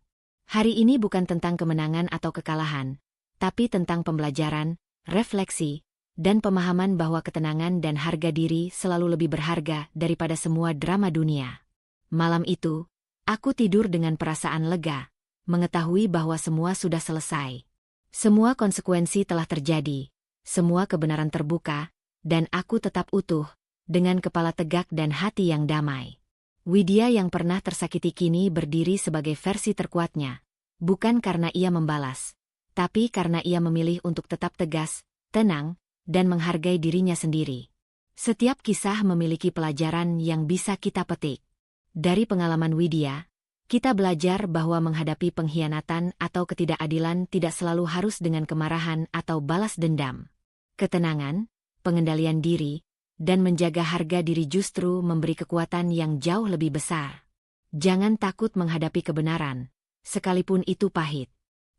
Hari ini bukan tentang kemenangan atau kekalahan, tapi tentang pembelajaran, refleksi, dan pemahaman bahwa ketenangan dan harga diri selalu lebih berharga daripada semua drama dunia. Malam itu, aku tidur dengan perasaan lega, mengetahui bahwa semua sudah selesai. Semua konsekuensi telah terjadi, semua kebenaran terbuka, dan aku tetap utuh, dengan kepala tegak dan hati yang damai. Widya yang pernah tersakiti kini berdiri sebagai versi terkuatnya, bukan karena ia membalas, tapi karena ia memilih untuk tetap tegas, tenang, dan menghargai dirinya sendiri. Setiap kisah memiliki pelajaran yang bisa kita petik. Dari pengalaman Widya, kita belajar bahwa menghadapi pengkhianatan atau ketidakadilan tidak selalu harus dengan kemarahan atau balas dendam. Ketenangan, pengendalian diri, dan menjaga harga diri justru memberi kekuatan yang jauh lebih besar. Jangan takut menghadapi kebenaran, sekalipun itu pahit.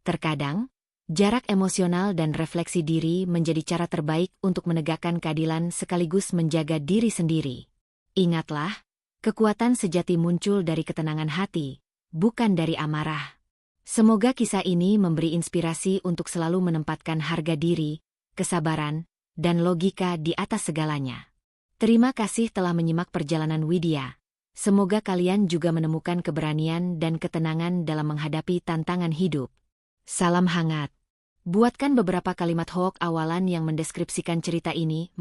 Terkadang, jarak emosional dan refleksi diri menjadi cara terbaik untuk menegakkan keadilan sekaligus menjaga diri sendiri. Ingatlah, kekuatan sejati muncul dari ketenangan hati, bukan dari amarah. Semoga kisah ini memberi inspirasi untuk selalu menempatkan harga diri, kesabaran, dan logika di atas segalanya. Terima kasih telah menyimak perjalanan Widya. Semoga kalian juga menemukan keberanian dan ketenangan dalam menghadapi tantangan hidup. Salam hangat. Buatkan beberapa kalimat hoax awalan yang mendeskripsikan cerita ini